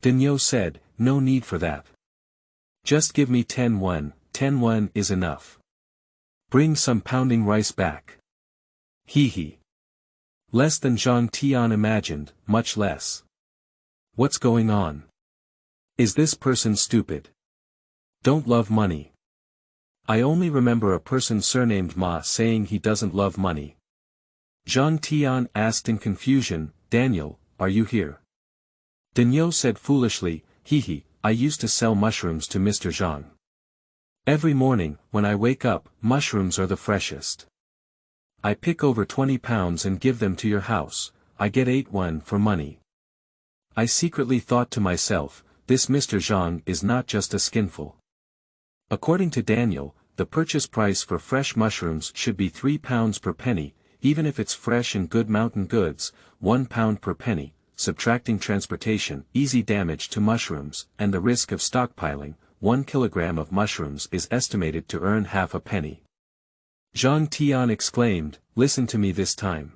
Daniel said, no need for that. Just give me 10 won, 10 won is enough. Bring some pounding rice back. Hee hee. Less than Zhang Tian imagined, much less. What's going on? Is this person stupid? Don't love money. I only remember a person surnamed Ma saying he doesn't love money. Zhang Tian asked in confusion, Daniel, are you here? Daniel said foolishly, hee hee, I used to sell mushrooms to Mr. Zhang. Every morning, when I wake up, mushrooms are the freshest. I pick over 20 pounds and give them to your house, I get 8 won for money. I secretly thought to myself, this Mr. Zhang is not just a skinful. According to Daniel, the purchase price for fresh mushrooms should be £3 per penny, even if it's fresh and good mountain goods, £1 per penny, subtracting transportation, easy damage to mushrooms, and the risk of stockpiling. 1 kilogram of mushrooms is estimated to earn half a penny. Zhang Tian exclaimed, listen to me this time.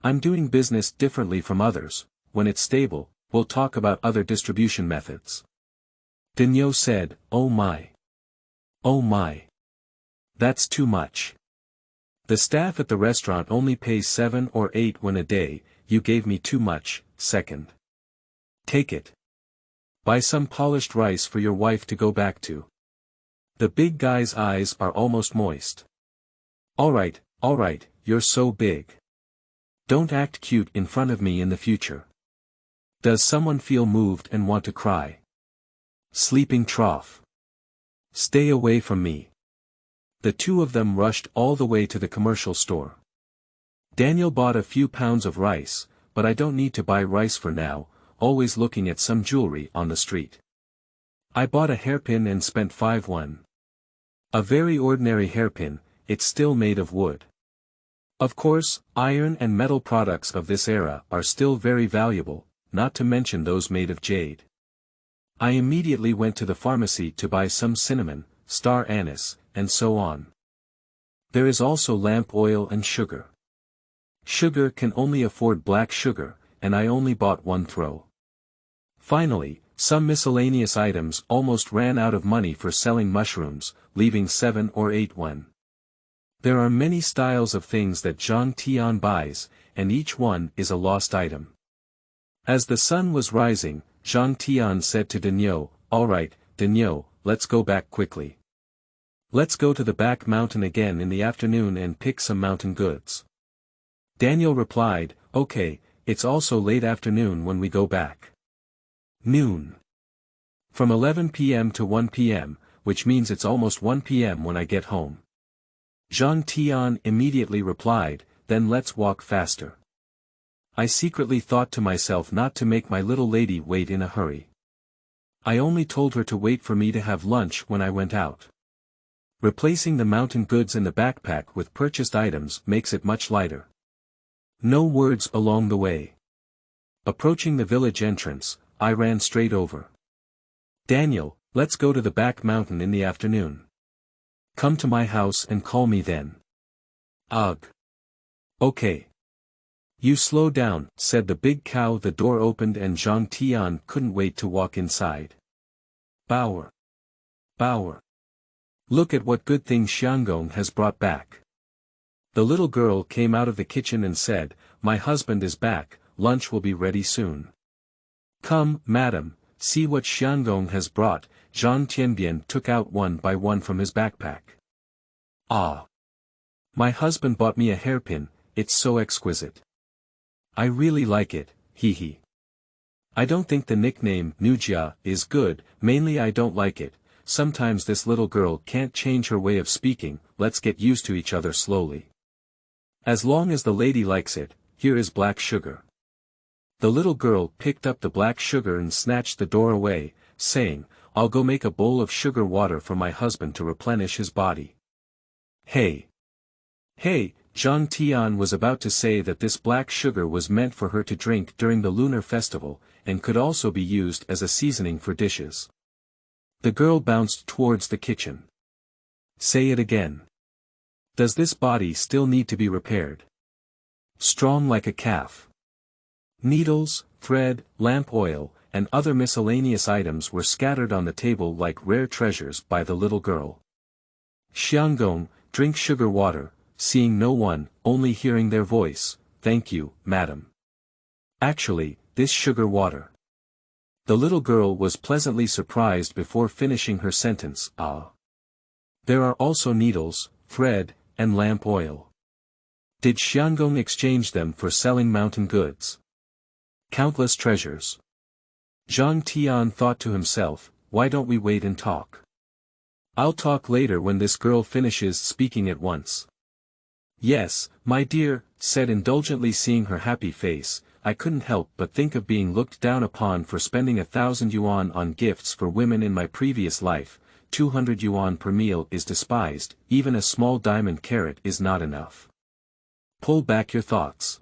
I'm doing business differently from others. When it's stable, we'll talk about other distribution methods. Daniel said, oh my. Oh my. That's too much. The staff at the restaurant only pays 7 or 8 when a day. You gave me too much. Second. Take it. Buy some polished rice for your wife to go back to. The big guy's eyes are almost moist. Alright, you're so big. Don't act cute in front of me in the future. Does someone feel moved and want to cry? Sleeping trough. Stay away from me. The two of them rushed all the way to the commercial store. Daniel bought a few pounds of rice, but I don't need to buy rice for now, always looking at some jewelry on the street. I bought a hairpin and spent 5 won. A very ordinary hairpin, it's still made of wood. Of course, iron and metal products of this era are still very valuable, not to mention those made of jade. I immediately went to the pharmacy to buy some cinnamon, star anise, and so on. There is also lamp oil and sugar. Sugar can only afford black sugar, and I only bought 1 throw. Finally, some miscellaneous items almost ran out of money for selling mushrooms, leaving 7 or 8 won. There are many styles of things that Zhang Tian buys, and each one is a lost item. As the sun was rising, Zhang Tian said to Daniel, alright, Daniel, let's go back quickly. Let's go to the back mountain again in the afternoon and pick some mountain goods. Daniel replied, okay, it's also late afternoon when we go back. Noon. From 11 p.m. to 1 p.m., which means it's almost 1 p.m. when I get home. Zhang Tian immediately replied, then let's walk faster. I secretly thought to myself not to make my little lady wait in a hurry. I only told her to wait for me to have lunch when I went out. Replacing the mountain goods in the backpack with purchased items makes it much lighter. No words along the way. Approaching the village entrance, I ran straight over. Daniel, let's go to the back mountain in the afternoon. Come to my house and call me then. Ugh. Okay. You slow down, said the big cow. The door opened and Zhang Tian couldn't wait to walk inside. Bao'er. Bao'er. Look at what good things Xianggong has brought back. The little girl came out of the kitchen and said, my husband is back, lunch will be ready soon. Come, madam, see what Xianggong has brought. Zhang Tianbian took out one by one from his backpack. Ah! My husband bought me a hairpin, it's so exquisite. I really like it, hee hee. I don't think the nickname, Nujia, is good, mainly I don't like it. Sometimes this little girl can't change her way of speaking, let's get used to each other slowly. As long as the lady likes it, here is black sugar. The little girl picked up the black sugar and snatched the door away, saying, I'll go make a bowl of sugar water for my husband to replenish his body. Hey! Hey! Zhang Tian was about to say that this black sugar was meant for her to drink during the lunar festival, and could also be used as a seasoning for dishes. The girl bounced towards the kitchen. Say it again. Does this body still need to be repaired? Strong like a calf. Needles, thread, lamp oil, and other miscellaneous items were scattered on the table like rare treasures by the little girl. Xianggong, drink sugar water, seeing no one, only hearing their voice, thank you, madam. Actually, this sugar water. The little girl was pleasantly surprised before finishing her sentence, ah. There are also needles, thread, and lamp oil. Did Xianggong exchange them for selling mountain goods? Countless treasures. Zhang Tian thought to himself, why don't we wait and talk? I'll talk later when this girl finishes speaking at once. Yes, my dear, said indulgently seeing her happy face, I couldn't help but think of being looked down upon for spending 1,000 yuan on gifts for women in my previous life. 200 yuan per meal is despised, even a small diamond carat is not enough. Pull back your thoughts.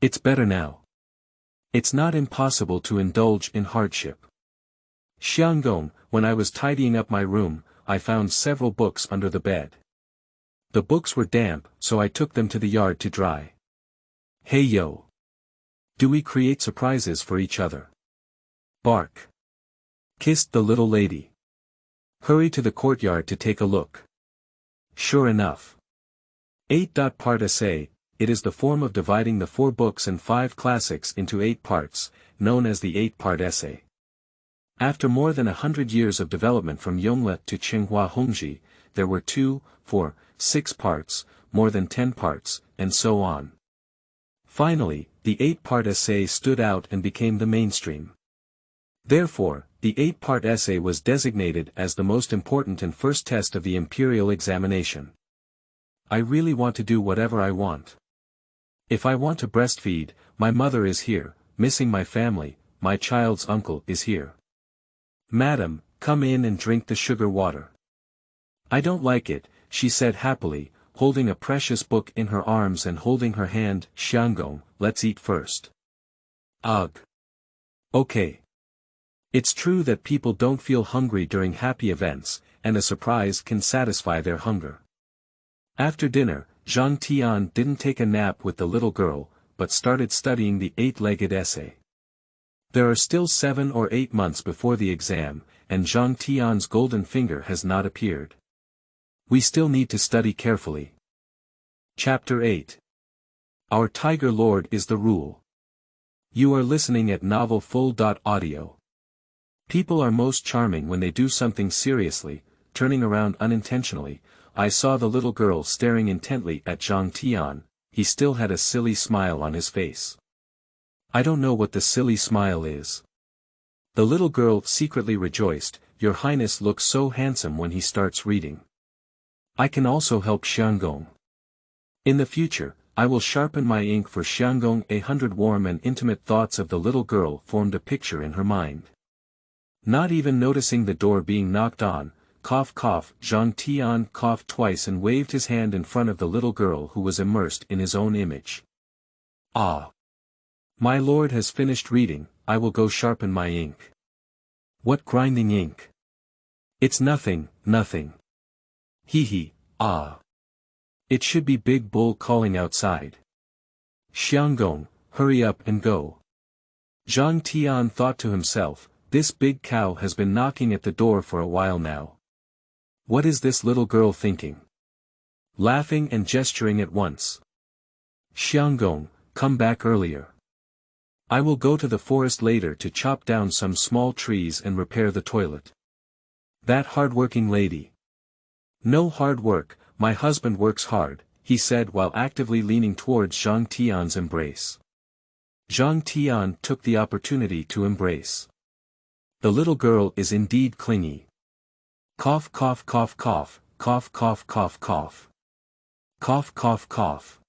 It's better now. It's not impossible to indulge in hardship. Xianggong, when I was tidying up my room, I found several books under the bed. The books were damp, so I took them to the yard to dry. Hey yo! Do we create surprises for each other? Bark! Kissed the little lady. Hurry to the courtyard to take a look. Sure enough. 8. Part essay. It is the form of dividing the 4 books and 5 classics into 8 parts, known as the 8-part essay. After more than 100 years of development from Yongle to Tsinghua Hongji, there were 2, 4, 6 parts, more than 10 parts, and so on. Finally, the 8-part essay stood out and became the mainstream. Therefore, the 8-part essay was designated as the most important and first test of the imperial examination. I really want to do whatever I want. If I want to breastfeed, my mother is here, missing my family, my child's uncle is here. Madam, come in and drink the sugar water. I don't like it, she said happily, holding a precious book in her arms and holding her hand. Xianggong, let's eat first. Ugh. Okay. It's true that people don't feel hungry during happy events, and a surprise can satisfy their hunger. After dinner, Zhang Tian didn't take a nap with the little girl, but started studying the 8-legged essay. There are still 7 or 8 months before the exam, and Zhang Tian's golden finger has not appeared. We still need to study carefully. Chapter 8. Our Tiger Lord is the rule. You are listening at novelfull.audio. People are most charming when they do something seriously, turning around unintentionally. I saw the little girl staring intently at Zhang Tian. He still had a silly smile on his face. I don't know what the silly smile is. The little girl secretly rejoiced. Your Highness looks so handsome when he starts reading. I can also help Xianggong. In the future, I will sharpen my ink for Xianggong. 100 warm and intimate thoughts of the little girl formed a picture in her mind. Not even noticing the door being knocked on, cough cough, Zhang Tian coughed twice and waved his hand in front of the little girl who was immersed in his own image. Ah! My lord has finished reading, I will go sharpen my ink. What grinding ink? It's nothing, nothing. Hee hee, ah. It should be Big Bull calling outside. Xianggong, hurry up and go. Zhang Tian thought to himself, this big cow has been knocking at the door for a while now. What is this little girl thinking? Laughing and gesturing at once. Xianggong, come back earlier. I will go to the forest later to chop down some small trees and repair the toilet. That hard-working lady. No hard work, my husband works hard, he said while actively leaning towards Zhang Tian's embrace. Zhang Tian took the opportunity to embrace. The little girl is indeed clingy. Cough cough cough cough, cough cough cough cough. Cough cough cough.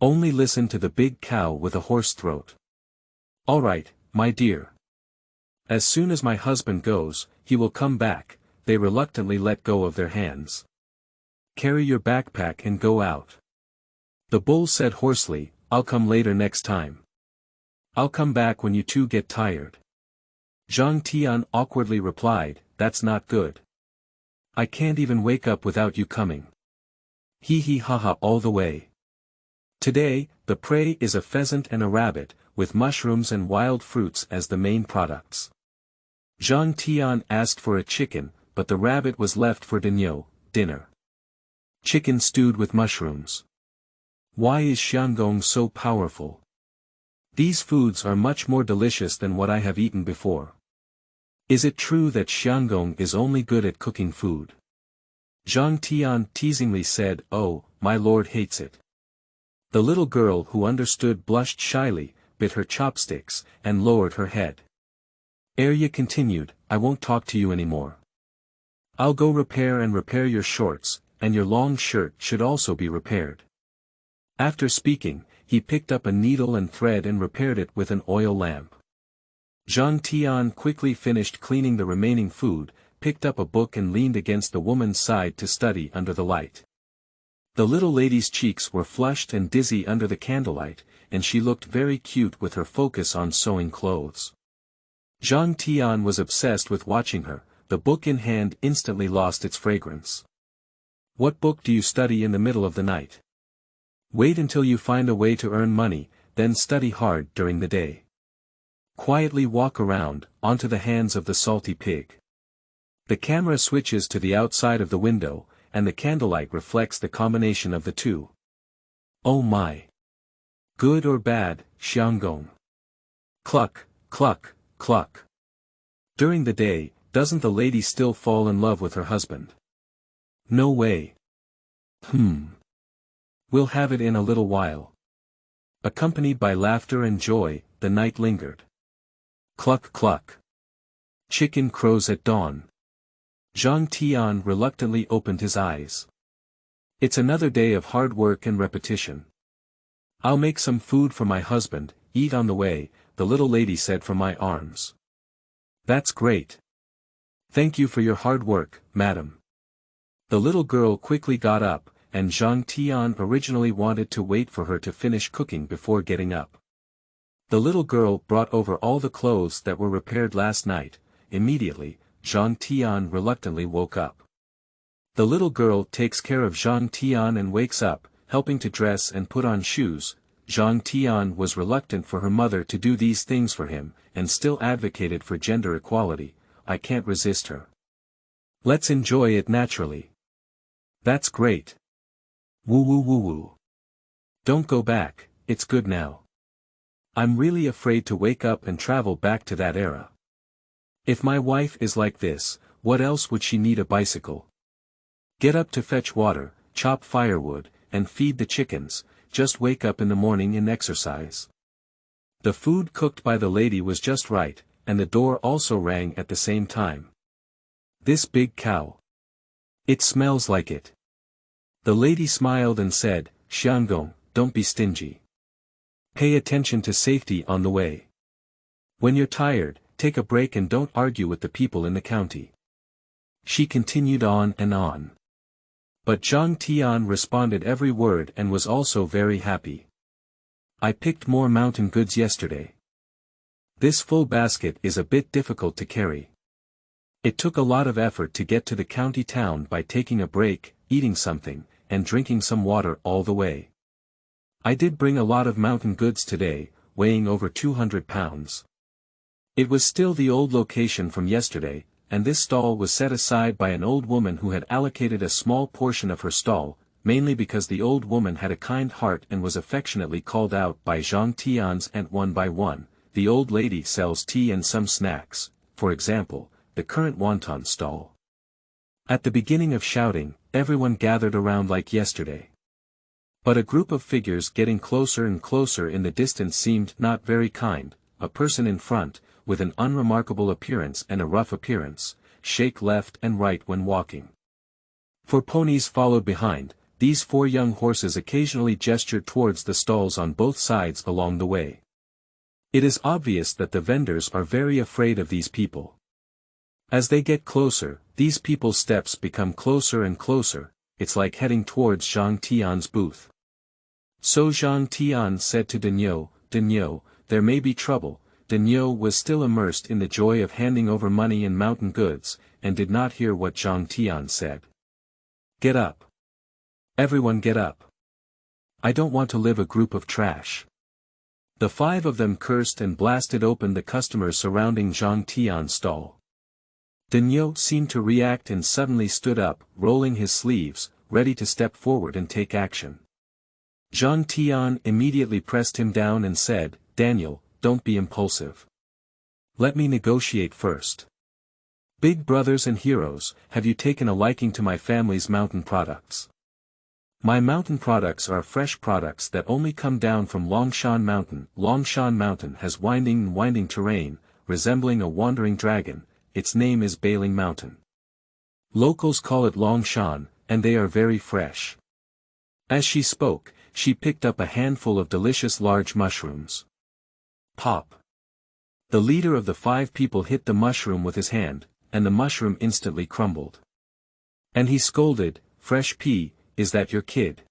Only listen to the big cow with a hoarse throat. All right, my dear. As soon as my husband goes, he will come back. They reluctantly let go of their hands. Carry your backpack and go out. The bull said hoarsely, I'll come later next time. I'll come back when you two get tired. Zhang Tian awkwardly replied, that's not good. I can't even wake up without you coming. Hee hee ha ha all the way. Today, the prey is a pheasant and a rabbit, with mushrooms and wild fruits as the main products. Zhang Tian asked for a chicken, but the rabbit was left for dinner. Chicken stewed with mushrooms. Why is Xianggong so powerful? These foods are much more delicious than what I have eaten before. Is it true that Xianggong is only good at cooking food? Zhang Tian teasingly said, oh, my lord hates it. The little girl who understood blushed shyly, bit her chopsticks, and lowered her head. Arya continued, I won't talk to you anymore. I'll go repair your shorts, and your long shirt should also be repaired. After speaking, he picked up a needle and thread and repaired it with an oil lamp. Zhang Tian quickly finished cleaning the remaining food, picked up a book and leaned against the woman's side to study under the light. The little lady's cheeks were flushed and dizzy under the candlelight, and she looked very cute with her focus on sewing clothes. Zhang Tian was obsessed with watching her, the book in hand instantly lost its fragrance. What book do you study in the middle of the night? Wait until you find a way to earn money, then study hard during the day. Quietly walk around, onto the hands of the salty pig. The camera switches to the outside of the window, and the candlelight reflects the combination of the two. Oh my! Good or bad, Xianggong? Cluck, cluck, cluck. During the day, doesn't the lady still fall in love with her husband? No way. We'll have it in a little while. Accompanied by laughter and joy, the night lingered. Cluck cluck. Chicken crows at dawn. Zhang Tian reluctantly opened his eyes. It's another day of hard work and repetition. I'll make some food for my husband, eat on the way, the little lady said from my arms. That's great. Thank you for your hard work, madam. The little girl quickly got up, and Zhang Tian originally wanted to wait for her to finish cooking before getting up. The little girl brought over all the clothes that were repaired last night. Immediately, Zhang Tian reluctantly woke up. The little girl takes care of Zhang Tian and wakes up, helping to dress and put on shoes. Zhang Tian was reluctant for her mother to do these things for him, and still advocated for gender equality. I can't resist her. Let's enjoy it naturally. That's great. Woo woo woo woo. Don't go back, it's good now. I'm really afraid to wake up and travel back to that era. If my wife is like this, what else would she need a bicycle? Get up to fetch water, chop firewood, and feed the chickens, just wake up in the morning and exercise. The food cooked by the lady was just right, and the door also rang at the same time. This big cow. It smells like it. The lady smiled and said, Xianggong, don't be stingy. Pay attention to safety on the way. When you're tired, take a break and don't argue with the people in the county. She continued on and on. But Zhang Tian responded every word and was also very happy. I picked more mountain goods yesterday. This full basket is a bit difficult to carry. It took a lot of effort to get to the county town by taking a break, eating something, and drinking some water all the way. I did bring a lot of mountain goods today, weighing over 200 pounds. It was still the old location from yesterday, and this stall was set aside by an old woman who had allocated a small portion of her stall, mainly because the old woman had a kind heart and was affectionately called out by Zhang Tian's aunt one by one. The old lady sells tea and some snacks, for example, the current wonton stall. At the beginning of shouting, everyone gathered around like yesterday. But a group of figures getting closer and closer in the distance seemed not very kind. A person in front, with an unremarkable appearance and a rough appearance, shake left and right when walking. 4 ponies followed behind. These 4 young horses occasionally gestured towards the stalls on both sides along the way. It is obvious that the vendors are very afraid of these people. As they get closer, these people's steps become closer and closer. It's like heading towards Zhang Tian's booth. So Zhang Tian said to Daniel, there may be trouble. Daniel was still immersed in the joy of handing over money and mountain goods, and did not hear what Zhang Tian said. Get up. Everyone get up. I don't want to live a group of trash. The 5 of them cursed and blasted open the customers surrounding Zhang Tian's stall. Daniel seemed to react and suddenly stood up, rolling his sleeves, ready to step forward and take action. Zhang Tian immediately pressed him down and said, Daniel, don't be impulsive. Let me negotiate first. Big brothers and heroes, have you taken a liking to my family's mountain products? My mountain products are fresh products that only come down from Longshan Mountain. Longshan Mountain has winding terrain, resembling a wandering dragon. Its name is Bailing Mountain. Locals call it Longshan, and they are very fresh. As she spoke, she picked up a handful of delicious large mushrooms. Pop! The leader of the 5 people hit the mushroom with his hand, and the mushroom instantly crumbled. And he scolded, "Fresh pea, is that your kid?"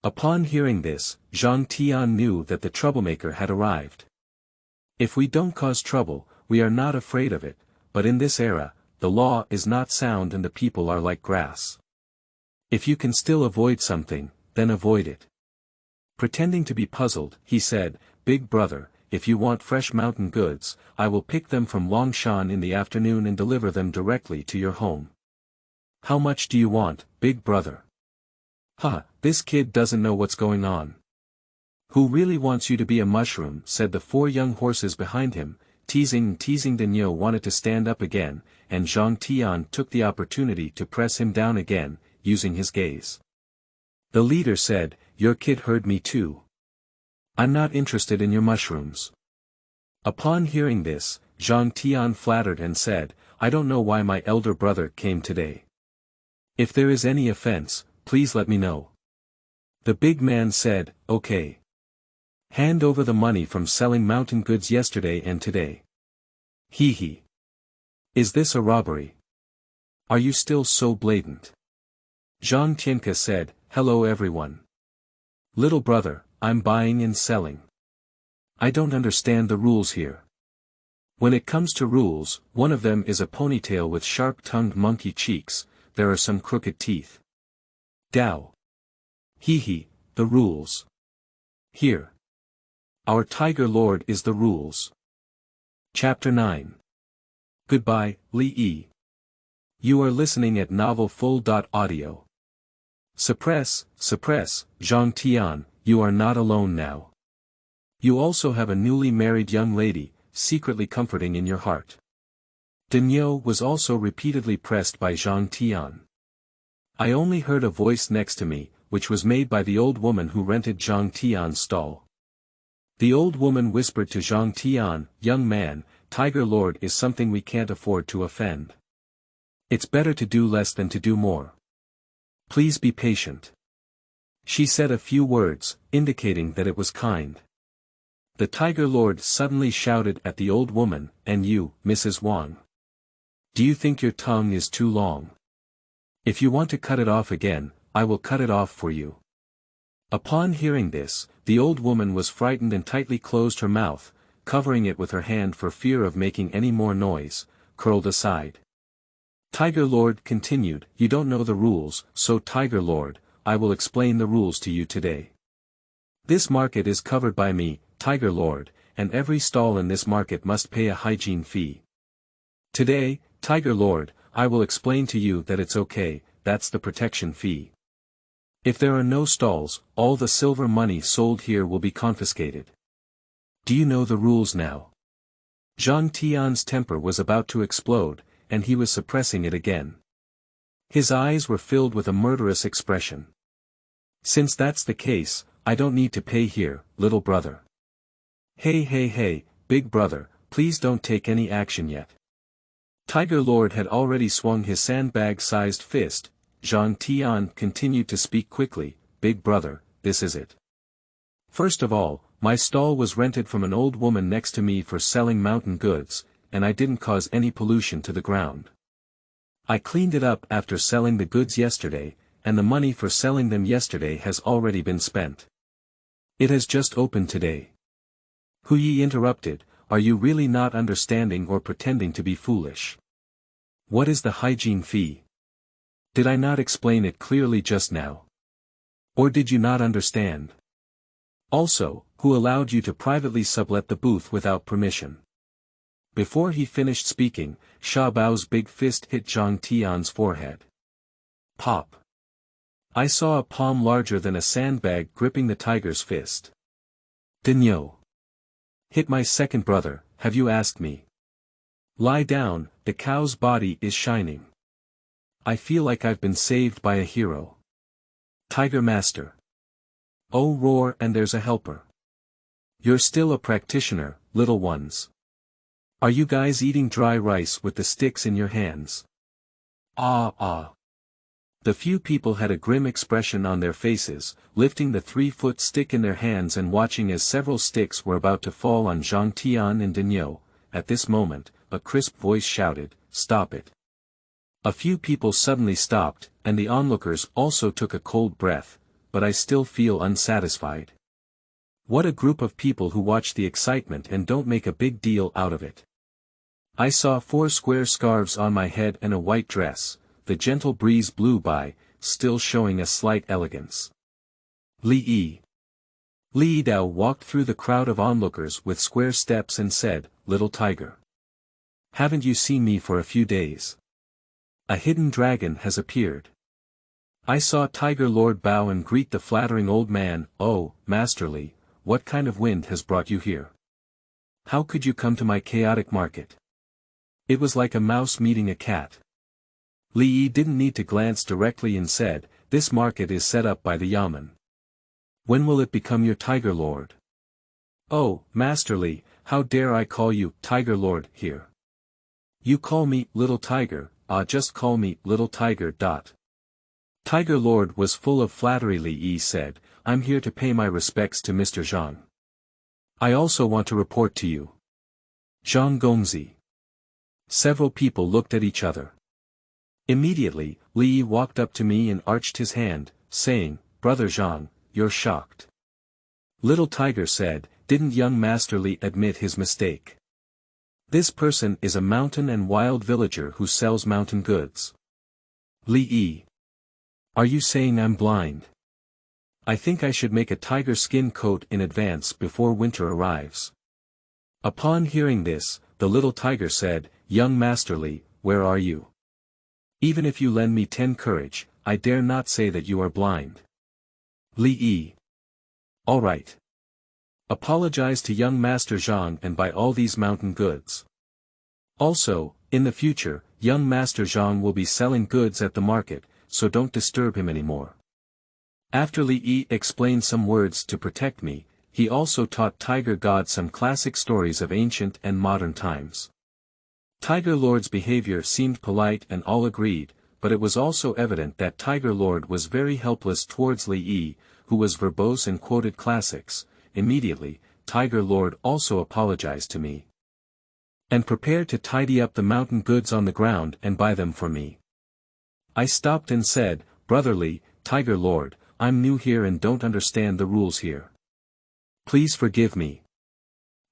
Upon hearing this, Zhang Tian knew that the troublemaker had arrived. If we don't cause trouble, we are not afraid of it, but in this era, the law is not sound and the people are like grass. If you can still avoid something, then avoid it. Pretending to be puzzled, he said, "Big brother, if you want fresh mountain goods, I will pick them from Longshan in the afternoon and deliver them directly to your home." "How much do you want, big brother?" "Ha, this kid doesn't know what's going on." "Who really wants you to be a mushroom?" said the 4 young horses behind him, teasing. Daniel wanted to stand up again, and Zhang Tian took the opportunity to press him down again, using his gaze. The leader said, "Your kid heard me too. I'm not interested in your mushrooms." Upon hearing this, Zhang Tian flattered and said, "I don't know why my elder brother came today. If there is any offense, please let me know." The big man said, "Okay. Hand over the money from selling mountain goods yesterday and today." Hee hee. Is this a robbery? Are you still so blatant? Zhang Tianke said, "Hello everyone. Little brother, I'm buying and selling. I don't understand the rules here. When it comes to rules, one of them is a ponytail with sharp-tongued monkey cheeks, there are some crooked teeth. Dao. Hee hee, the rules. Here. Our Tiger Lord is the rules." Chapter 9. Goodbye, Li Yi. You are listening at novelfull.audio. Suppress, Zhang Tian, you are not alone now. You also have a newly married young lady, secretly comforting in your heart. Daniel was also repeatedly pressed by Zhang Tian. I only heard a voice next to me, which was made by the old woman who rented Zhang Tian's stall. The old woman whispered to Zhang Tian, "Young man, Tiger Lord is something we can't afford to offend. It's better to do less than to do more. Please be patient." She said a few words, indicating that it was kind. The Tiger Lord suddenly shouted at the old woman, "And you, Mrs. Wang. Do you think your tongue is too long? If you want to cut it off again, I will cut it off for you." Upon hearing this, the old woman was frightened and tightly closed her mouth, covering it with her hand for fear of making any more noise, curled aside. Tiger Lord continued, "You don't know the rules, so Tiger Lord, I will explain the rules to you today. This market is covered by me, Tiger Lord, and every stall in this market must pay a hygiene fee. Today, Tiger Lord, I will explain to you that it's okay, that's the protection fee. If there are no stalls, all the silver money sold here will be confiscated. Do you know the rules now?" Zhang Tian's temper was about to explode, and he was suppressing it again. His eyes were filled with a murderous expression. "Since that's the case, I don't need to pay here, little brother." Hey, big brother, please don't take any action yet." Tiger Lord had already swung his sandbag-sized fist. Zhang Tian continued to speak quickly, "Big brother, this is it. First of all, my stall was rented from an old woman next to me for selling mountain goods, and I didn't cause any pollution to the ground. I cleaned it up after selling the goods yesterday, and the money for selling them yesterday has already been spent. It has just opened today." Hu Yi interrupted, "Are you really not understanding or pretending to be foolish? What is the hygiene fee? Did I not explain it clearly just now? Or did you not understand? Also, who allowed you to privately sublet the booth without permission?" Before he finished speaking, Sha Bao's big fist hit Zhang Tian's forehead. Pop! I saw a palm larger than a sandbag gripping the tiger's fist. "Dinyo! Hit my second brother, have you asked me? Lie down, the cow's body is shining. I feel like I've been saved by a hero. Tiger Master. Oh roar and there's a helper. You're still a practitioner, little ones. Are you guys eating dry rice with the sticks in your hands? Ah. The few people had a grim expression on their faces, lifting the 3-foot stick in their hands and watching as several sticks were about to fall on Zhang Tian and Daniel. At this moment, a crisp voice shouted, "Stop it." A few people suddenly stopped, and the onlookers also took a cold breath, but I still feel unsatisfied. What a group of people who watch the excitement and don't make a big deal out of it. I saw 4 square scarves on my head and a white dress. The gentle breeze blew by, still showing a slight elegance. Li Dao walked through the crowd of onlookers with square steps and said, "Little tiger. Haven't you seen me for a few days? A hidden dragon has appeared." I saw Tiger Lord bow and greet the flattering old man. "Oh, Master Li, what kind of wind has brought you here? How could you come to my chaotic market?" It was like a mouse meeting a cat. Li didn't need to glance directly and said, "This market is set up by the Yamen. When will it become your Tiger Lord?" "Oh, Master Li, how dare I call you Tiger Lord here? You call me Little Tiger, just call me Little Tiger. Tiger Lord was full of flattery. Li said, "I'm here to pay my respects to Mr. Zhang. I also want to report to you. Zhang Gongzi." Several people looked at each other. Immediately, Li walked up to me and arched his hand, saying, "Brother Zhang, you're shocked." Little Tiger said, "Didn't young Master Li admit his mistake? This person is a mountain and wild villager who sells mountain goods." Li, are you saying I'm blind? I think I should make a tiger skin coat in advance before winter arrives. Upon hearing this, the little tiger said, "Young Master Li, where are you? Even if you lend me 10 courage, I dare not say that you are blind." Li, all right. Apologize to young Master Zhang and buy all these mountain goods. Also, in the future, young Master Zhang will be selling goods at the market, so don't disturb him anymore. After Li explained some words to protect me, he also taught Tiger God some classic stories of ancient and modern times. Tiger Lord's behavior seemed polite and all agreed, but it was also evident that Tiger Lord was very helpless towards Li, who was verbose and quoted classics. Immediately, Tiger Lord also apologized to me and prepared to tidy up the mountain goods on the ground and buy them for me. I stopped and said, "Brother Li, Tiger Lord, I'm new here and don't understand the rules here. Please forgive me.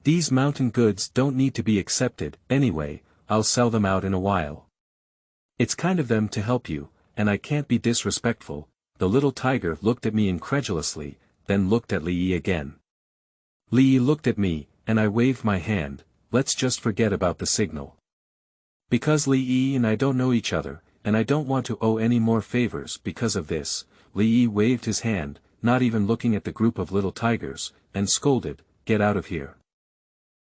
These mountain goods don't need to be accepted, anyway, I'll sell them out in a while. It's kind of them to help you, and I can't be disrespectful." The little tiger looked at me incredulously, then looked at Li again. Li looked at me, and I waved my hand. "Let's just forget about the signal. Because Li and I don't know each other, and I don't want to owe any more favors because of this." Li waved his hand, not even looking at the group of little tigers, and scolded, "Get out of here."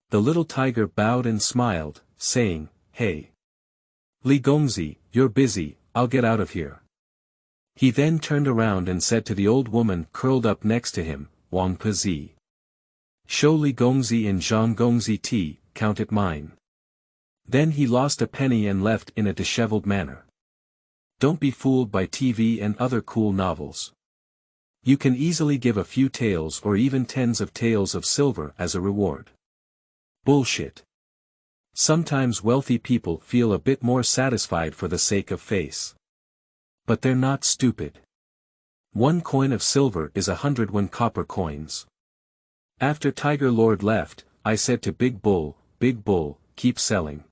The little tiger bowed and smiled, saying, "Hey, Li Gongzi, you're busy, I'll get out of here." He then turned around and said to the old woman curled up next to him, "Wang Pezi. Show Li Gongzi and Zhang Gongzi tea, count it mine." Then he lost a penny and left in a disheveled manner. Don't be fooled by TV and other cool novels. You can easily give a few taels or even tens of taels of silver as a reward. Bullshit. Sometimes wealthy people feel a bit more satisfied for the sake of face. But they're not stupid. 1 coin of silver is 101 copper coins. After Tiger Lord left, I said to Big Bull, keep selling.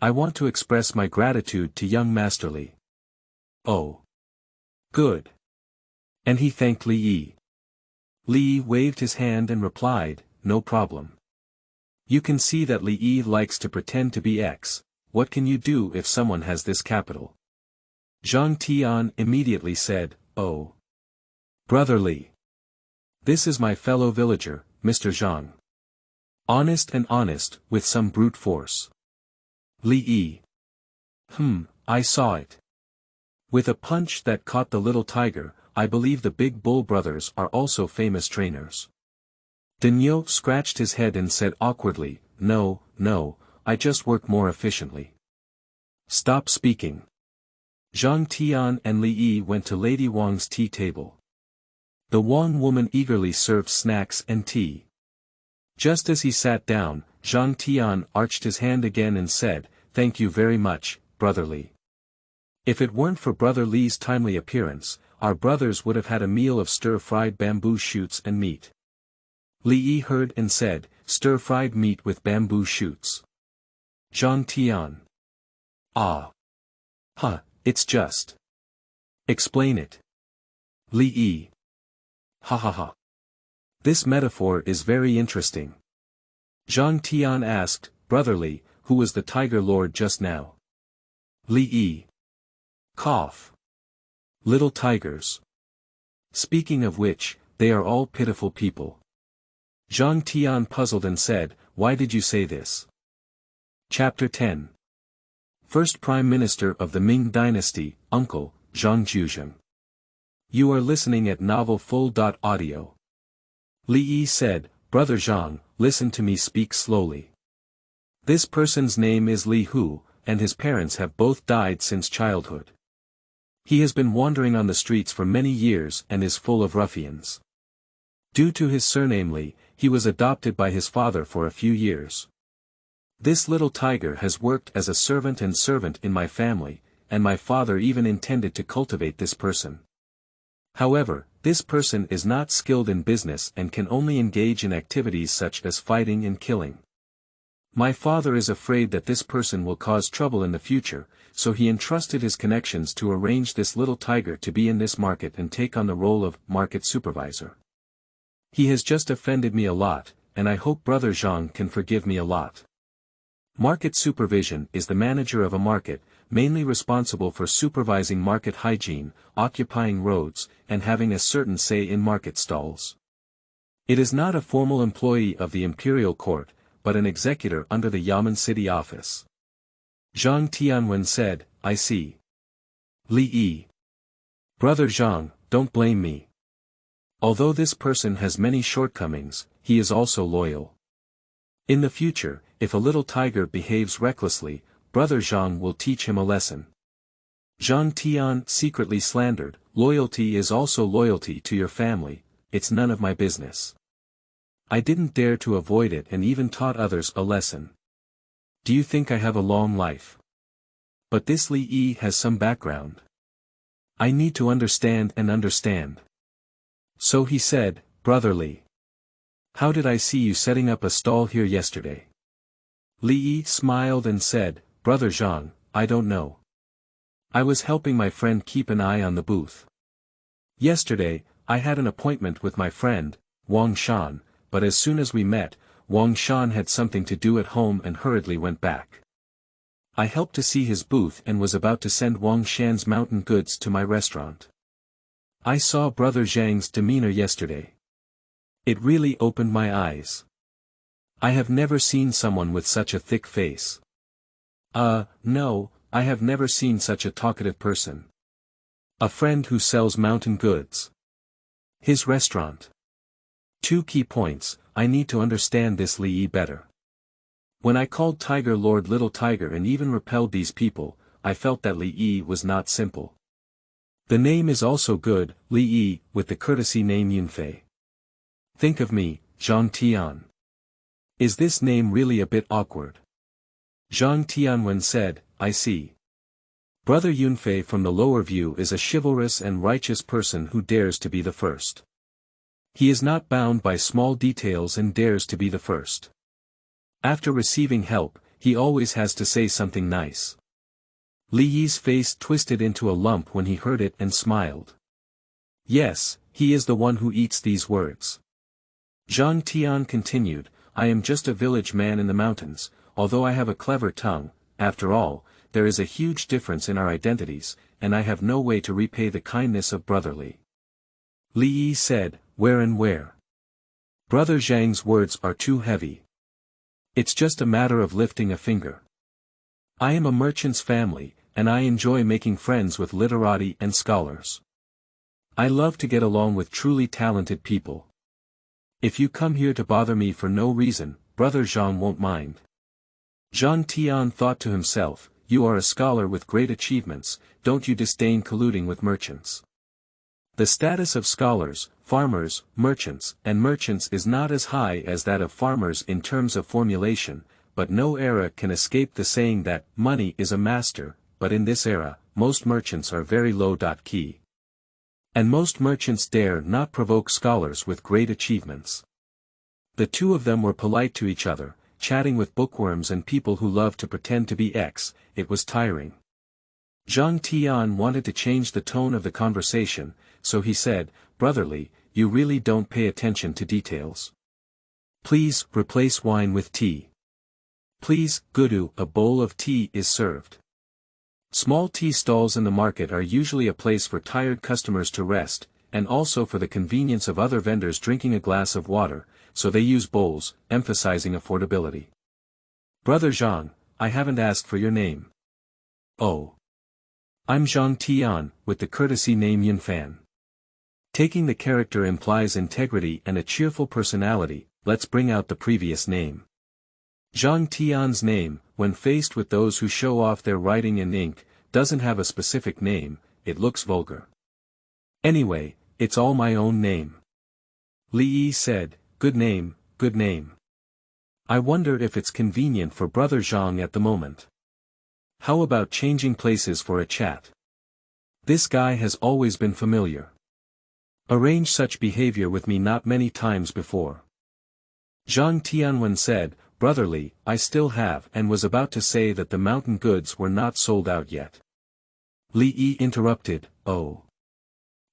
I want to express my gratitude to young Master Li. Oh. Good. And he thanked Li. Li waved his hand and replied, "No problem. You can see that Li likes to pretend to be X. What can you do if someone has this capital?" Zhang Tian immediately said, "Oh. Brother Li. This is my fellow villager, Mr. Zhang. Honest and honest, with some brute force." Li. I saw it. With a punch that caught the little tiger, I believe the Big Bull brothers are also famous trainers. Daniel scratched his head and said awkwardly, No, I just work more efficiently." "Stop speaking. Zhang Tian and Li Yi went to Lady Wang's tea table. The Wang woman eagerly served snacks and tea. Just as he sat down, Zhang Tian arched his hand again and said, "Thank you very much, Brother Li. If it weren't for Brother Li's timely appearance, our brothers would have had a meal of stir-fried bamboo shoots and meat." Li Yi heard and said, "Stir-fried meat with bamboo shoots." Zhang Tian. Ah. Huh, it's just. Explain it. Li Yi. Ha ha ha. This metaphor is very interesting. Zhang Tian asked, "Brother Li, who was the Tiger Lord just now?" Li Yi. Cough. Little tigers. Speaking of which, they are all pitiful people. Zhang Tian puzzled and said, "Why did you say this?" Chapter 10. First Prime Minister of the Ming Dynasty, Uncle, Zhang Juzheng. You are listening at novelfull.audio. Li Yi said, "Brother Zhang, listen to me speak slowly. This person's name is Li Hu, and his parents have both died since childhood. He has been wandering on the streets for many years and is full of ruffians. Due to his surname Li, he was adopted by his father for a few years. This little tiger has worked as a servant in my family, and my father even intended to cultivate this person. However, this person is not skilled in business and can only engage in activities such as fighting and killing. My father is afraid that this person will cause trouble in the future, so he entrusted his connections to arrange this little tiger to be in this market and take on the role of market supervisor. He has just offended me a lot, and I hope Brother Zhang can forgive me a lot. Market supervision is the manager of a market, mainly responsible for supervising market hygiene, occupying roads, and having a certain say in market stalls. It is not a formal employee of the imperial court, but an executor under the Yamen city office. Zhang Tianwen said, "I see." Li Yi. Brother Zhang, don't blame me. Although this person has many shortcomings, he is also loyal. In the future, if a little tiger behaves recklessly, Brother Zhang will teach him a lesson. Zhang Tian secretly slandered, "Loyalty is also loyalty to your family, it's none of my business. I didn't dare to avoid it and even taught others a lesson. Do you think I have a long life? But this Li Yi has some background. I need to understand and understand." So he said, "Brother Li. How did I see you setting up a stall here yesterday?" Li Yi smiled and said, "Brother Zhang, I don't know. I was helping my friend keep an eye on the booth. Yesterday, I had an appointment with my friend, Wang Shan, but as soon as we met, Wang Shan had something to do at home and hurriedly went back. I helped to see his booth and was about to send Wang Shan's mountain goods to my restaurant. I saw Brother Zhang's demeanor yesterday. It really opened my eyes. I have never seen someone with such a thick face. No, I have never seen such a talkative person. A friend who sells mountain goods. His restaurant. Two key points, I need to understand this Li Yi better. When I called Tiger Lord Little Tiger and even repelled these people, I felt that Li Yi was not simple. The name is also good, Li Yi, with the courtesy name Yunfei. Think of me, Zhang Tian. Is this name really a bit awkward?" Zhang Tianwen said, "I see. Brother Yunfei from the lower view is a chivalrous and righteous person who dares to be the first. He is not bound by small details and dares to be the first. After receiving help, he always has to say something nice." Li Yi's face twisted into a lump when he heard it and smiled. "Yes, he is the one who eats these words." Zhang Tian continued, "I am just a village man in the mountains, although I have a clever tongue. After all, there is a huge difference in our identities, and I have no way to repay the kindness of Brother Li." Li Yi said, "Where and where? Brother Zhang's words are too heavy. It's just a matter of lifting a finger. I am a merchant's family, and I enjoy making friends with literati and scholars. I love to get along with truly talented people. If you come here to bother me for no reason, Brother Zhang won't mind." Zhang Tian thought to himself, you are a scholar with great achievements, don't you disdain colluding with merchants? The status of scholars, farmers, merchants, and merchants is not as high as that of farmers in terms of formulation, but no era can escape the saying that money is a master, but in this era, most merchants are very low-key. And most merchants dare not provoke scholars with great achievements. The two of them were polite to each other, chatting with bookworms and people who love to pretend to be it was tiring. Zhang Tian wanted to change the tone of the conversation, so he said, "Brotherly, you really don't pay attention to details. Please, replace wine with tea. Please, Gudu, a bowl of tea is served." Small tea stalls in the market are usually a place for tired customers to rest, and also for the convenience of other vendors drinking a glass of water, so they use bowls, emphasizing affordability. "Brother Zhang, I haven't asked for your name." "Oh. I'm Zhang Tian, with the courtesy name Yunfan." Taking the character implies integrity and a cheerful personality, let's bring out the previous name. Zhang Tian's name, when faced with those who show off their writing in ink, doesn't have a specific name, it looks vulgar. "Anyway, it's all my own name." Li Yi said, "Good name, good name. I wonder if it's convenient for Brother Zhang at the moment. How about changing places for a chat? This guy has always been familiar. Arrange such behavior with me not many times before." Zhang Tianwen said, "Brotherly, I still have," and was about to say that the mountain goods were not sold out yet. Li Yi interrupted, "Oh.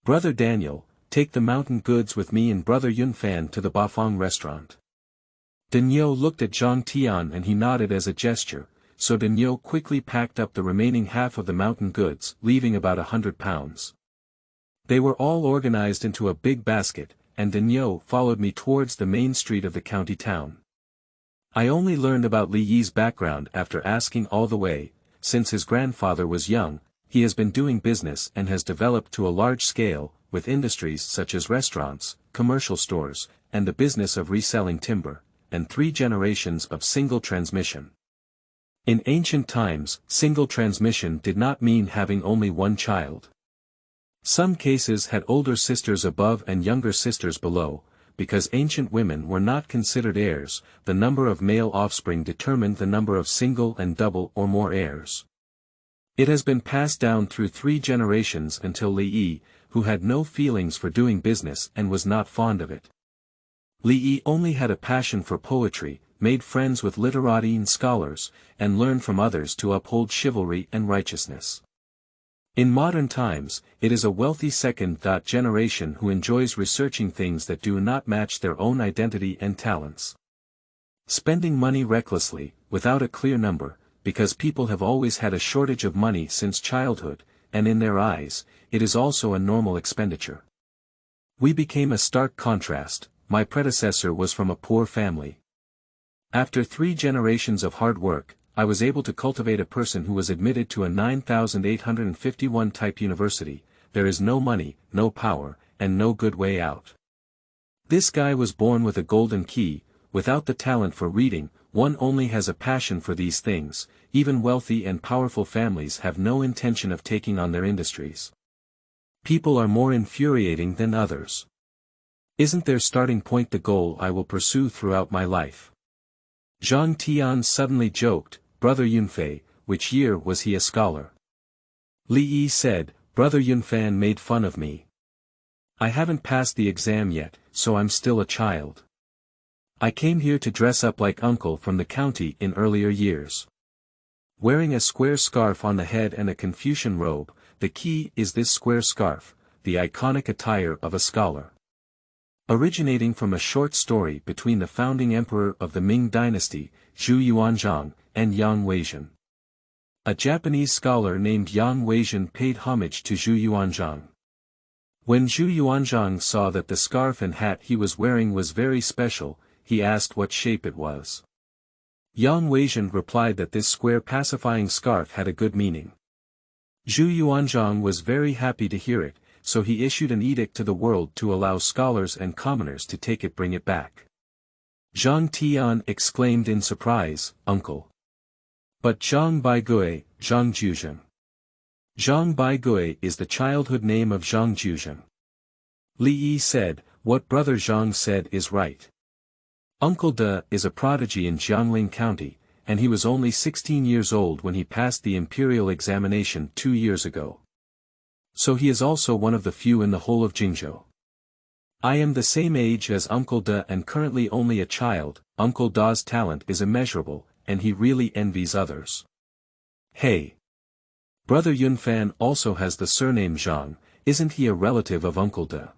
Brother Daniel, take the mountain goods with me and Brother Yunfan to the Bafang restaurant." Daniel looked at Zhang Tian and he nodded as a gesture, so Daniel quickly packed up the remaining half of the mountain goods, leaving about 100 pounds. They were all organized into a big basket, and Daniel followed me towards the main street of the county town. I only learned about Li Yi's background after asking all the way. Since his grandfather was young, he has been doing business and has developed to a large scale, with industries such as restaurants, commercial stores, and the business of reselling timber, and 3 generations of single transmission. In ancient times, single transmission did not mean having only one child. Some cases had older sisters above and younger sisters below. Because ancient women were not considered heirs, the number of male offspring determined the number of single and double or more heirs. It has been passed down through 3 generations until Li Yi, who had no feelings for doing business and was not fond of it. Li Yi only had a passion for poetry, made friends with literati and scholars, and learned from others to uphold chivalry and righteousness. In modern times, it is a wealthy second generation who enjoys researching things that do not match their own identity and talents. Spending money recklessly, without a clear number, because people have always had a shortage of money since childhood, and in their eyes, it is also a normal expenditure. We became a stark contrast. My predecessor was from a poor family. After 3 generations of hard work, I was able to cultivate a person who was admitted to a 9,851 type university. There is no money, no power, and no good way out. This guy was born with a golden key. Without the talent for reading, one only has a passion for these things. Even wealthy and powerful families have no intention of taking on their industries. People are more infuriating than others. Isn't their starting point the goal I will pursue throughout my life? Zhang Tian suddenly joked, "Brother Yunfei, which year was he a scholar?" Li Yi said, "Brother Yunfan made fun of me. I haven't passed the exam yet, so I'm still a child. I came here to dress up like uncle from the county in earlier years. Wearing a square scarf on the head and a Confucian robe, the key is this square scarf, the iconic attire of a scholar. Originating from a short story between the founding emperor of the Ming Dynasty, Zhu Yuanzhang, and Yang Weizhen. A Japanese scholar named Yang Weizhen paid homage to Zhu Yuanzhang. When Zhu Yuanzhang saw that the scarf and hat he was wearing was very special, he asked what shape it was. Yang Weizhen replied that this square pacifying scarf had a good meaning. Zhu Yuanzhang was very happy to hear it, so he issued an edict to the world to allow scholars and commoners to take it bring it back. Zhang Tian exclaimed in surprise, "Uncle." But Zhang Baigui, Zhang Juzheng. Zhang Baigui is the childhood name of Zhang Juzheng. Li Yi said, "What brother Zhang said is right. Uncle De is a prodigy in Jiangling County, and he was only 16 years old when he passed the imperial examination 2 years ago. So he is also one of the few in the whole of Jingzhou. I am the same age as Uncle De and currently only a child. Uncle Da's talent is immeasurable, and he really envies others. Hey! Brother Yunfan also has the surname Zhang, isn't he a relative of Uncle De?"